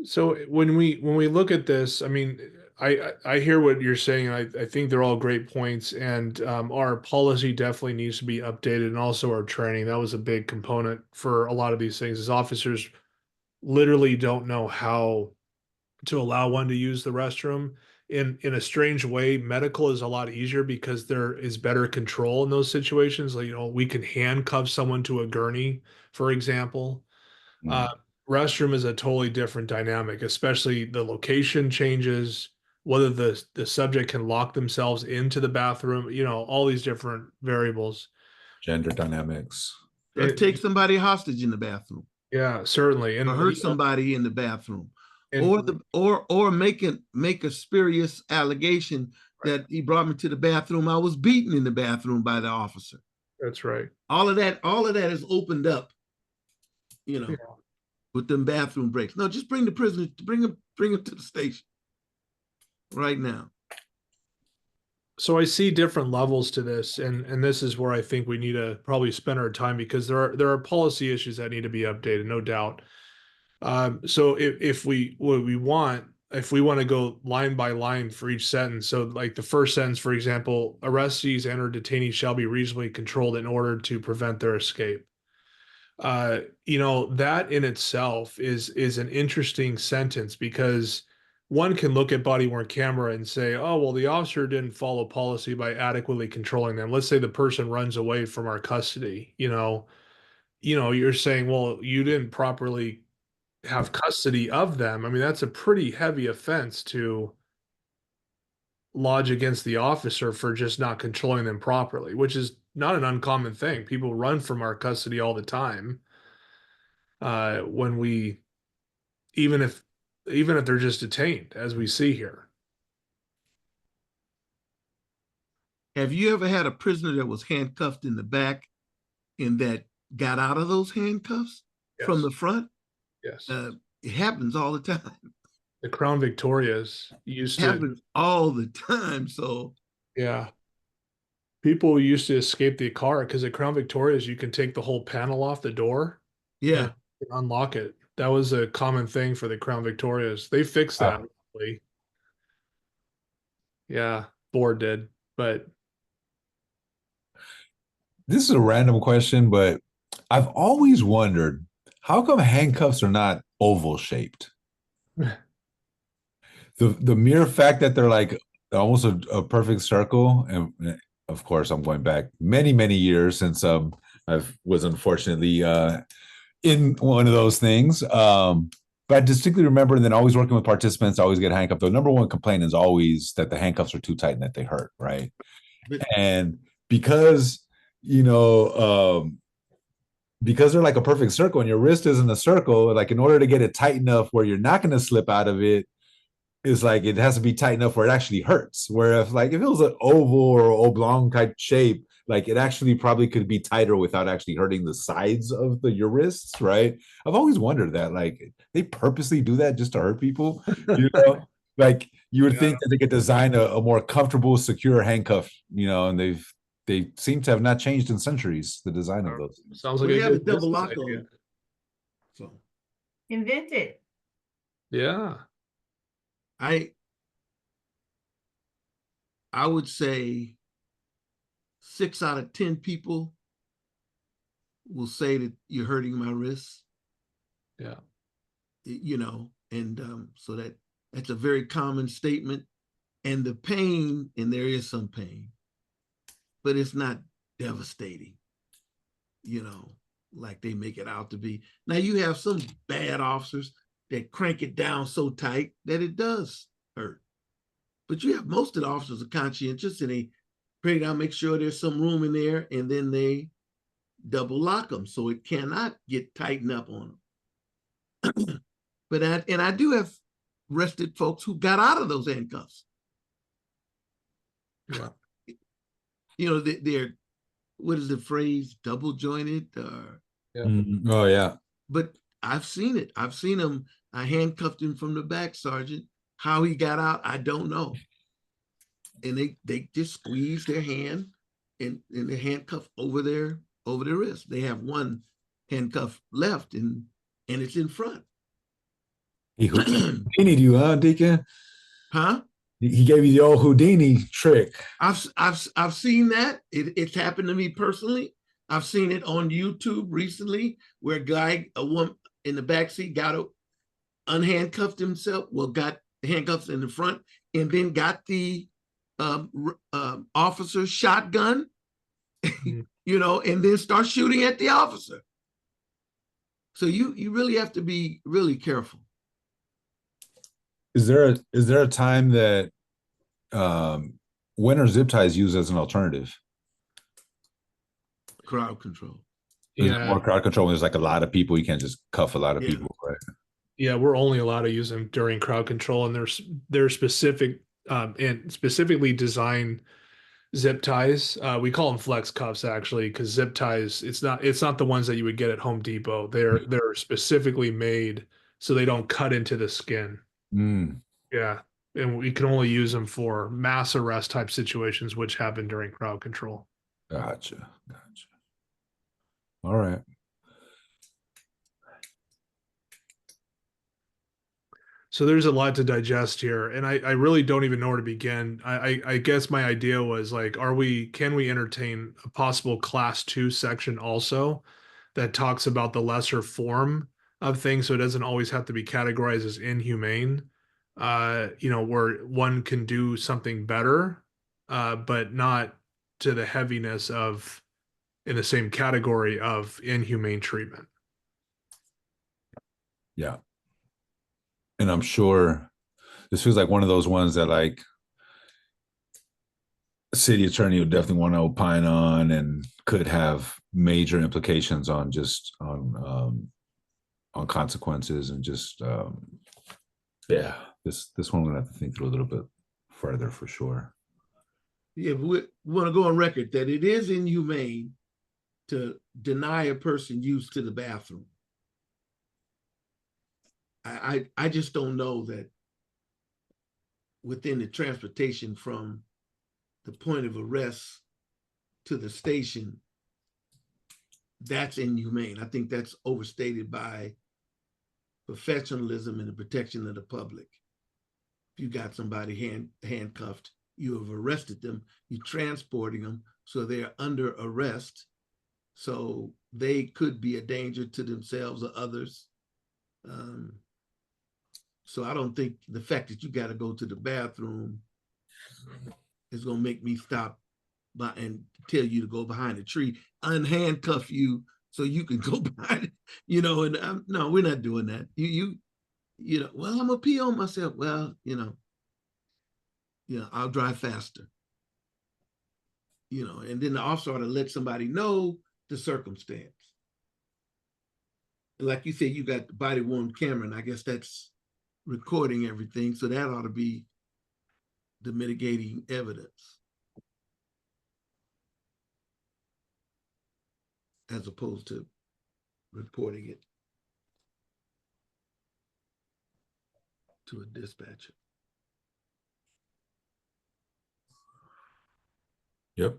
So when we look at this, I mean, I hear what you're saying. I think they're all great points, and our policy definitely needs to be updated, and also our training. That was a big component for a lot of these things. As officers literally don't know how to allow one to use the restroom. In a strange way, medical is a lot easier because there is better control in those situations. Like, we can handcuff someone to a gurney, for example. Restroom is a totally different dynamic, especially the location changes, whether the subject can lock themselves into the bathroom, all these different variables. Gender dynamics. Or take somebody hostage in the bathroom. Yeah, certainly. And or hurt somebody in the bathroom. And, or make a spurious allegation that he brought me to the bathroom. I was beaten in the bathroom by the officer. That's right. All of that is opened up, with them bathroom breaks. No, just bring the prisoner, bring him to the station right now. So I see different levels to this, and this is where I think we need to probably spend our time, because there are policy issues that need to be updated, no doubt. So if we want to go line by line for each sentence, so like the first sentence, for example, arrestees and or detainees shall be reasonably controlled in order to prevent their escape. That in itself is an interesting sentence, because one can look at body-worn camera and say, oh, well, the officer didn't follow policy by adequately controlling them. Let's say the person runs away from our custody, you're saying, well, you didn't properly have custody of them. I mean, that's a pretty heavy offense to lodge against the officer for just not controlling them properly, which is not an uncommon thing. People run from our custody all the time. Even if they're just detained, as we see here. Have you ever had a prisoner that was handcuffed in the back and that got out of those handcuffs from the front? Yes. It happens all the time. The Crown Victorias happens all the time. So yeah. People used to escape the car because at Crown Victorias, you can take the whole panel off the door. Yeah. And unlock it. That was a common thing for the Crown Victorias. They fixed that. Yeah, board did, but This is a random question, but I've always wondered how come handcuffs are not oval shaped? The mere fact that they're like almost a perfect circle, and of course I'm going back many years since I was unfortunately in one of those things. But I distinctly remember, and then always working with participants, I always get handcuffed. The number one complaint is always that the handcuffs are too tight and that they hurt, right? But And because you know, because they're like a perfect circle and your wrist isn't a circle, like in order to get it tight enough where you're not going to slip out of it, is like it has to be tight enough where it actually hurts. Where if it was an oval or oblong type shape, like it actually probably could be tighter without actually hurting the sides of your wrists, right? I've always wondered that, like they purposely do that just to hurt people, you know? Like you would think that they could design a more comfortable, secure handcuff, and they seem to have not changed in centuries, the design of those. sounds like we a have a good double business lock idea. on. So Invented. Yeah. I would say 6 out of 10 people will say that you're hurting my wrists. Yeah. And so that's a very common statement. And the pain, and there is some pain, but it's not devastating, like they make it out to be. Now you have some bad officers that crank it down so tight that it does hurt. But you have most of the officers are conscientious and they break it down, make sure there's some room in there, and then they double lock them so it cannot get tightened up on them. But I do have arrested folks who got out of those handcuffs. Yeah. They're, what is the phrase, double jointed? Oh yeah. But I've seen it. I've seen him. I handcuffed him from the back, Sergeant. How he got out, I don't know. And they just squeeze their hand and the handcuff over their wrist. They have one handcuff left and it's in front. He Houdini'd you, huh, Deacon? Huh? He gave you the old Houdini trick. I've seen that. It's happened to me personally. I've seen it on YouTube recently where a woman in the backseat unhandcuffed himself, got the handcuffs in the front, and then got the officer's shotgun, and then start shooting at the officer. So you really have to be really careful. Is there a time that when are zip ties used as an alternative? Crowd control. Is it more crowd control when there's like a lot of people? You can't just cuff a lot of people, right? Yeah, we're only allowed to use them during crowd control, and they're specific and specifically designed zip ties. We call them flex cuffs actually, because zip ties, it's not the ones that you would get at Home Depot. They're specifically made so they don't cut into the skin. Yeah, and we can only use them for mass arrest type situations, which happen during crowd control. Gotcha. All right. So there's a lot to digest here, and I really don't even know where to begin. I guess my idea was like, can we entertain a possible class 2 section also that talks about the lesser form of things, so it doesn't always have to be categorized as inhumane, where one can do something better, but not to the heaviness of in the same category of inhumane treatment. Yeah. And I'm sure this feels like one of those ones that like a city attorney would definitely want to opine on and could have major implications on just on consequences and just this one we're gonna have to think through a little bit further for sure. Yeah, but we want to go on record that it is inhumane to deny a person use to the bathroom. I just don't know that within the transportation from the point of arrest to the station, that's inhumane. I think that's overstated by professionalism and the protection of the public. If you got somebody handcuffed you have arrested them, you're transporting them, so they're under arrest. So they could be a danger to themselves or others. So I don't think the fact that you got to go to the bathroom is going to make me stop and tell you to go behind a tree, unhandcuff you so you can go behind it, and no, we're not doing that. Well, I'm gonna pee on myself. Well, I'll drive faster. And then the officer ought to let somebody know the circumstance. And like you said, you got the body worn camera, and I guess that's recording everything. So that ought to be the mitigating evidence, as opposed to reporting it to a dispatcher. Yep.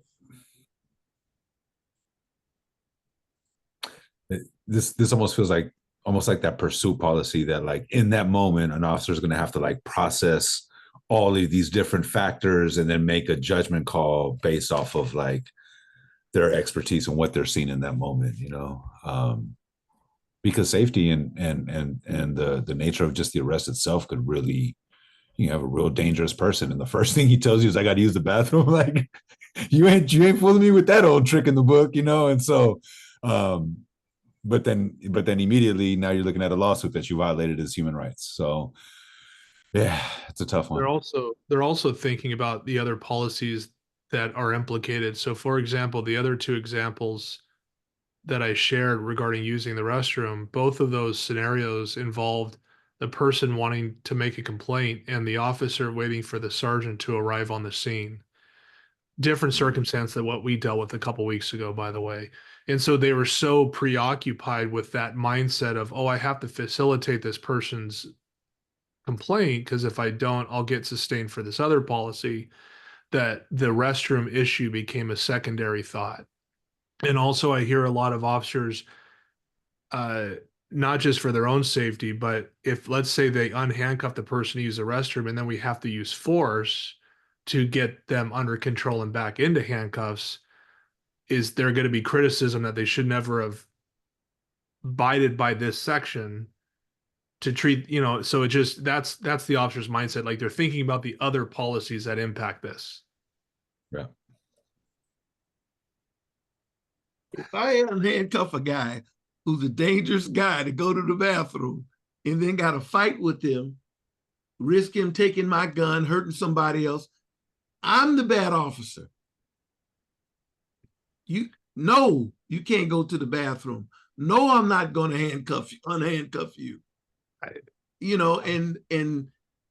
This almost feels like that pursuit policy that, like, in that moment, an officer is going to have to like process all of these different factors and then make a judgment call based off of like their expertise and what they're seeing in that moment, because safety and the nature of just the arrest itself could really, have a real dangerous person, and the first thing he tells you is, I got to use the bathroom. Like, you ain't fooling me with that old trick in the book, and so but then immediately now you're looking at a lawsuit that you violated his human rights. So yeah, it's a tough one. They're also thinking about the other policies that are implicated. So for example, the other two examples that I shared regarding using the restroom, both of those scenarios involved the person wanting to make a complaint and the officer waiting for the sergeant to arrive on the scene. Different circumstance than what we dealt with a couple weeks ago, by the way. And so they were so preoccupied with that mindset of, I have to facilitate this person's complaint, because if I don't, I'll get sustained for this other policy, that the restroom issue became a secondary thought. And also I hear a lot of officers, not just for their own safety, but if, let's say, they unhandcuff the person to use the restroom and then we have to use force to get them under control and back into handcuffs, is there going to be criticism that they should never have abided by this section to treat, so it just, that's the officer's mindset. Like, they're thinking about the other policies that impact this. Yeah. If I handcuff a guy who's a dangerous guy to go to the bathroom and then got to fight with him, risk him taking my gun, hurting somebody else, I'm the bad officer. You can't go to the bathroom. No, I'm not going to unhandcuff you.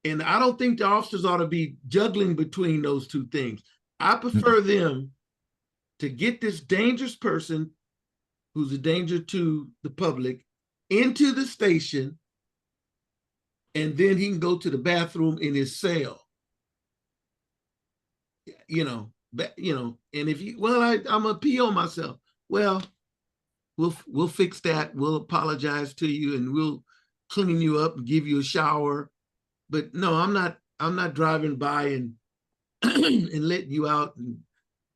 And I don't think the officers ought to be juggling between those two things. I prefer them to get this dangerous person who's a danger to the public into the station, and then he can go to the bathroom in his cell. And if I'm gonna pee on myself. Well, we'll fix that. We'll apologize to you and we'll clean you up and give you a shower. But no, I'm not driving by and and letting you out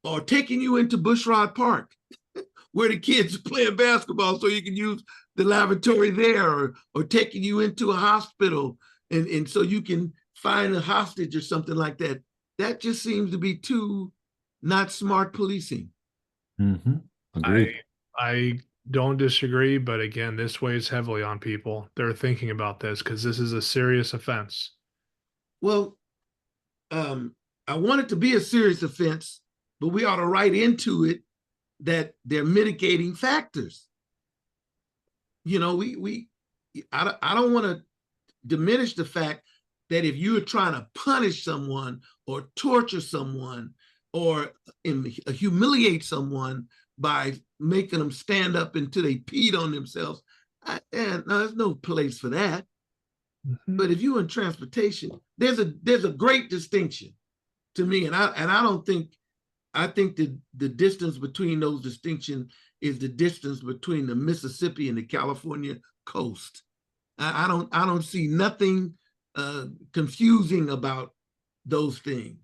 or taking you into Bushrod Park where the kids are playing basketball so you can use the lavatory there, or taking you into a hospital and so you can find a hostage or something like that. That just seems to be too not smart policing. Mm-hmm. Agreed. I don't disagree, but again, this weighs heavily on people. They're thinking about this because this is a serious offense. Well, I want it to be a serious offense, but we ought to write into it that they're mitigating factors. I don't want to diminish the fact that if you are trying to punish someone or torture someone or humiliate someone by making them stand up until they peed on themselves, no, there's no place for that. Mm-hmm. But if you're in transportation, there's a great distinction to me, and I think the distance between those distinctions is the distance between the Mississippi and the California coast. I don't see nothing confusing about those things.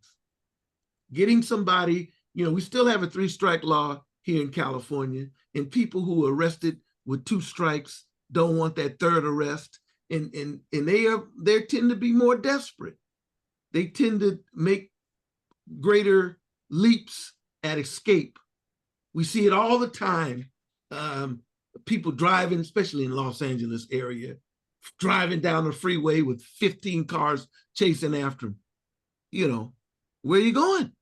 getting somebody, we still have a 3-strike law here in California, and people who are arrested with 2 strikes don't want that 3rd arrest, and they tend to be more desperate. They tend to make greater leaps at escape. We see it all the time. People driving, especially in Los Angeles area, driving down the freeway with 15 cars chasing after them. Where are you going?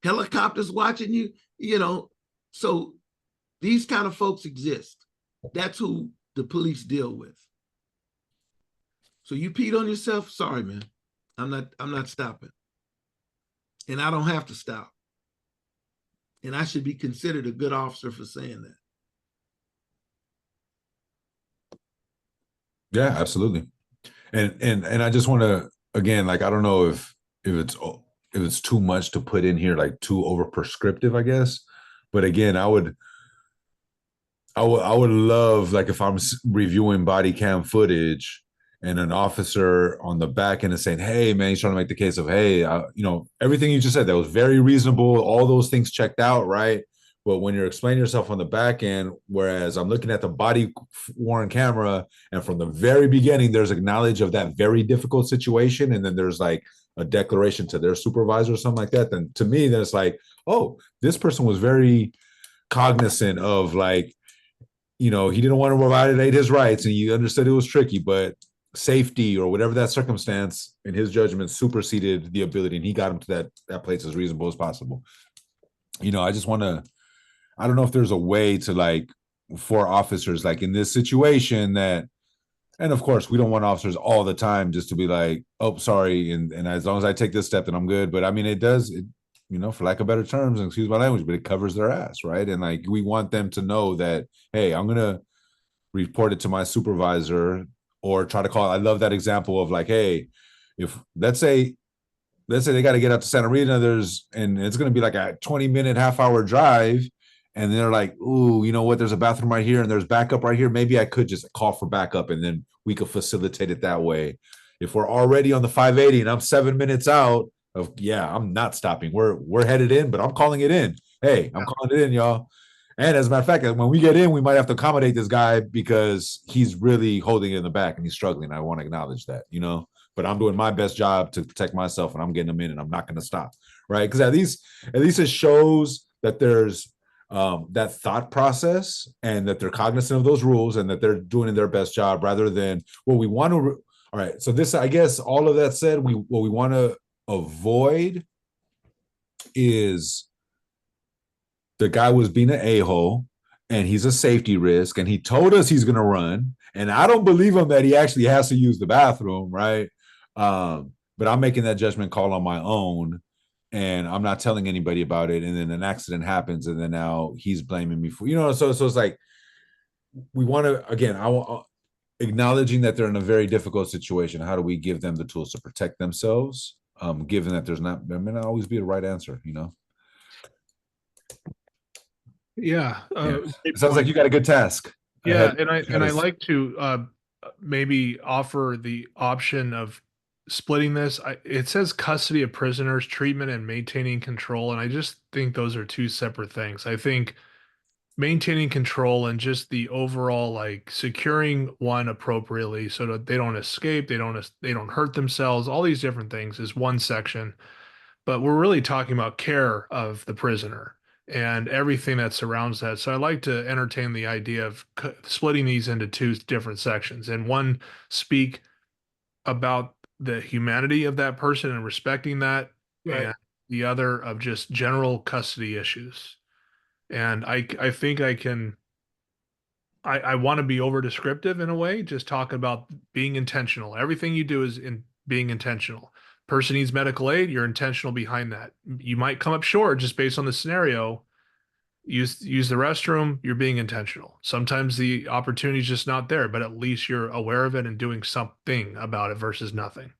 Helicopters watching you, so these kind of folks exist. That's who the police deal with. So you peed on yourself? Sorry, man. I'm not stopping. And I don't have to stop. And I should be considered a good officer for saying that. Yeah, absolutely. And I just want to, again, like, I don't know if it's too much to put in here, like too over prescriptive, I guess. But again, I would love, like, if I'm reviewing body cam footage and an officer on the back end is saying, hey, man, he's trying to make the case of, hey, everything you just said, that was very reasonable. All those things checked out, right? But when you're explaining yourself on the back end, whereas I'm looking at the body worn camera, and from the very beginning, there's a knowledge of that very difficult situation, and then there's like a declaration to their supervisor or something like that, then to me, then it's like, oh, this person was very cognizant of, like, he didn't want to violate his rights, and he understood it was tricky, but safety or whatever that circumstance in his judgment superseded the ability, and he got him to that place as reasonable as possible. I just want to, I don't know if there's a way to, like, for officers, like in this situation, that, and of course we don't want officers all the time just to be like, oh, sorry, and as long as I take this step, then I'm good. But I mean, it does, for lack of better terms, and excuse my language, but it covers their ass, right? And like, we want them to know that, hey, I'm gonna report it to my supervisor, or try to call. I love that example of, like, hey, if let's say they got to get out to Santa Rita, and it's going to be like a 20-minute, half-hour drive, and they're like, ooh, you know what? There's a bathroom right here, and there's backup right here. Maybe I could just call for backup, and then we could facilitate it that way. If we're already on the 580 and I'm 7 minutes out of, I'm not stopping. We're headed in, but I'm calling it in. Hey, I'm calling it in, y'all. And as a matter of fact, when we get in, we might have to accommodate this guy because he's really holding it in the back and he's struggling. I want to acknowledge that, but I'm doing my best job to protect myself, and I'm getting him in, and I'm not going to stop, right? Because at least it shows that there's that thought process, and that they're cognizant of those rules, and that they're doing their best job, rather than what we want to. All right. So this, I guess, all of that said, what we want to avoid is the guy was being an a-hole, and he's a safety risk, and he told us he's going to run, and I don't believe him that he actually has to use the bathroom, right? But I'm making that judgment call on my own, and I'm not telling anybody about it, and then an accident happens, and then now he's blaming me for, so it's like, we want to, again, acknowledging that they're in a very difficult situation. How do we give them the tools to protect themselves, given that there may not always be a right answer, Yeah. It sounds like you got a good task. Yeah, and I like to maybe offer the option of splitting this. It says custody of prisoners, treatment, and maintaining control, and I just think those are 2 separate things. I think maintaining control and just the overall, like, securing one appropriately so that they don't escape, they don't hurt themselves, all these different things is one section. But we're really talking about care of the prisoner and everything that surrounds that. So I like to entertain the idea of splitting these into 2 different sections, and one speak about the humanity of that person and respecting that, Right. and the other of just general custody issues. And I think I can, I want to be over descriptive in a way, just talking about being intentional. Everything you do is in being intentional. Person needs medical aid, you're intentional behind that. You might come up short just based on the scenario. Use the restroom, you're being intentional. Sometimes the opportunity is just not there, but at least you're aware of it and doing something about it versus nothing.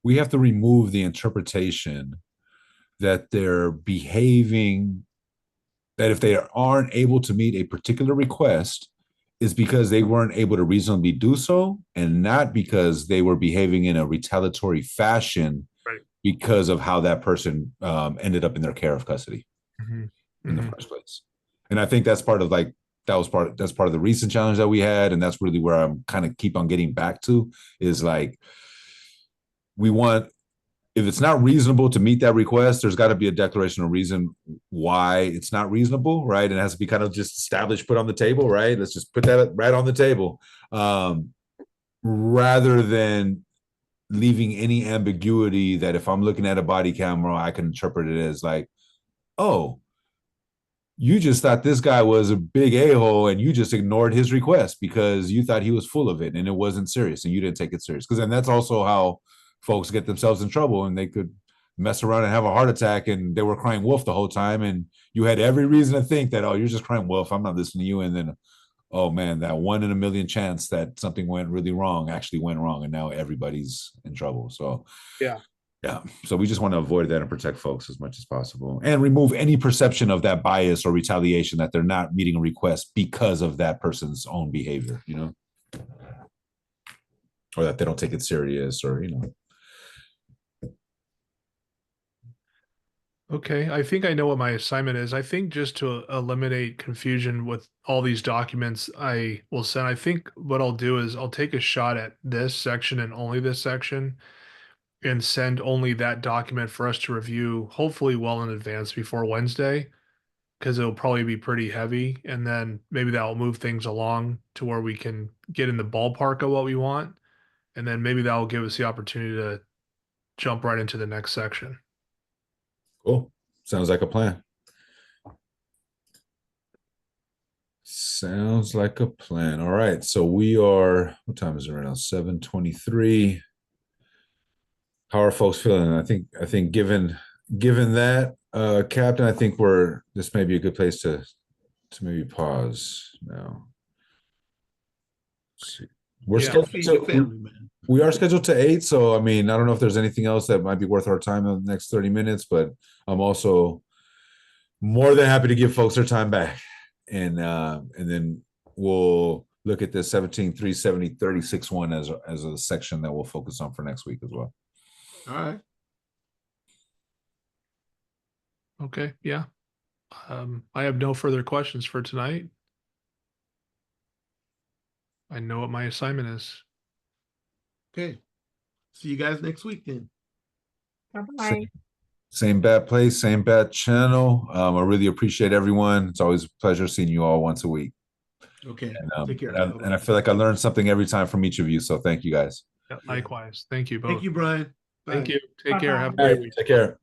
We have to remove the interpretation that they're behaving, that if they aren't able to meet a particular request, is because they weren't able to reasonably do so, and not because they were behaving in a retaliatory fashion, Right. because of how that person ended up in their care of custody Mhm. in the Mhm. first place. And I think that's part of that's part of the recent challenge that we had, and that's really where I'm kind of keep on getting back to is like we want, if it's not reasonable to meet that request, there's got to be a declaration of reason why it's not reasonable, right? And it has to be kind of just established, put on the table, right? Let's just put that right on the table, rather than leaving any ambiguity that if I'm looking at a body camera, I can interpret it as like, oh, you just thought this guy was a big a-hole and you just ignored his request because you thought he was full of it and it wasn't serious and you didn't take it serious. Because then that's also how folks get themselves in trouble, and they could mess around and have a heart attack and they were crying wolf the whole time and you had every reason to think that, oh, you're just crying wolf, I'm not listening to you. And then, oh man, that 1 in a million chance that something went really wrong actually went wrong and now everybody's in trouble. So Yeah. so we just want to avoid that and protect folks as much as possible and remove any perception of that bias or retaliation that they're not meeting a request because of that person's own behavior, or that they don't take it serious, or Okay, I think I know what my assignment is. I think just to eliminate confusion with all these documents I will send, I think what I'll do is I'll take a shot at this section and only this section and send only that document for us to review, hopefully well in advance before Wednesday, because it'll probably be pretty heavy. And then maybe that'll move things along to where we can get in the ballpark of what we want. And then maybe that'll give us the opportunity to jump right into the next section. Cool. Sounds like a plan. Sounds like a plan. All right. So we are, what time is it right now? 7:23. How are folks feeling? I think given that, Captain, I think this may be a good place to maybe pause now. Let's see. We're Yeah. scheduled Feed to- your family, man. we are scheduled to 8, so I mean, I don't know if there's anything else that might be worth our time in the next 30 minutes, but I'm also more than happy to give folks their time back. And then we'll look at the 17-370-36-1 as a section that we'll focus on for next week as well. All right. Okay, yeah. I have no further questions for tonight. I know what my assignment is. Okay. See you guys next week then. Bye-bye. Same bad place, same bad channel. I really appreciate everyone. It's always a pleasure seeing you all once a week. Okay. And, Take care. and I feel like I learned something every time from each of you. So thank you guys. Yeah, likewise. Thank you both. Thank you, Brian. Thank Bye. you. Take care. Have a All great right, week. take care.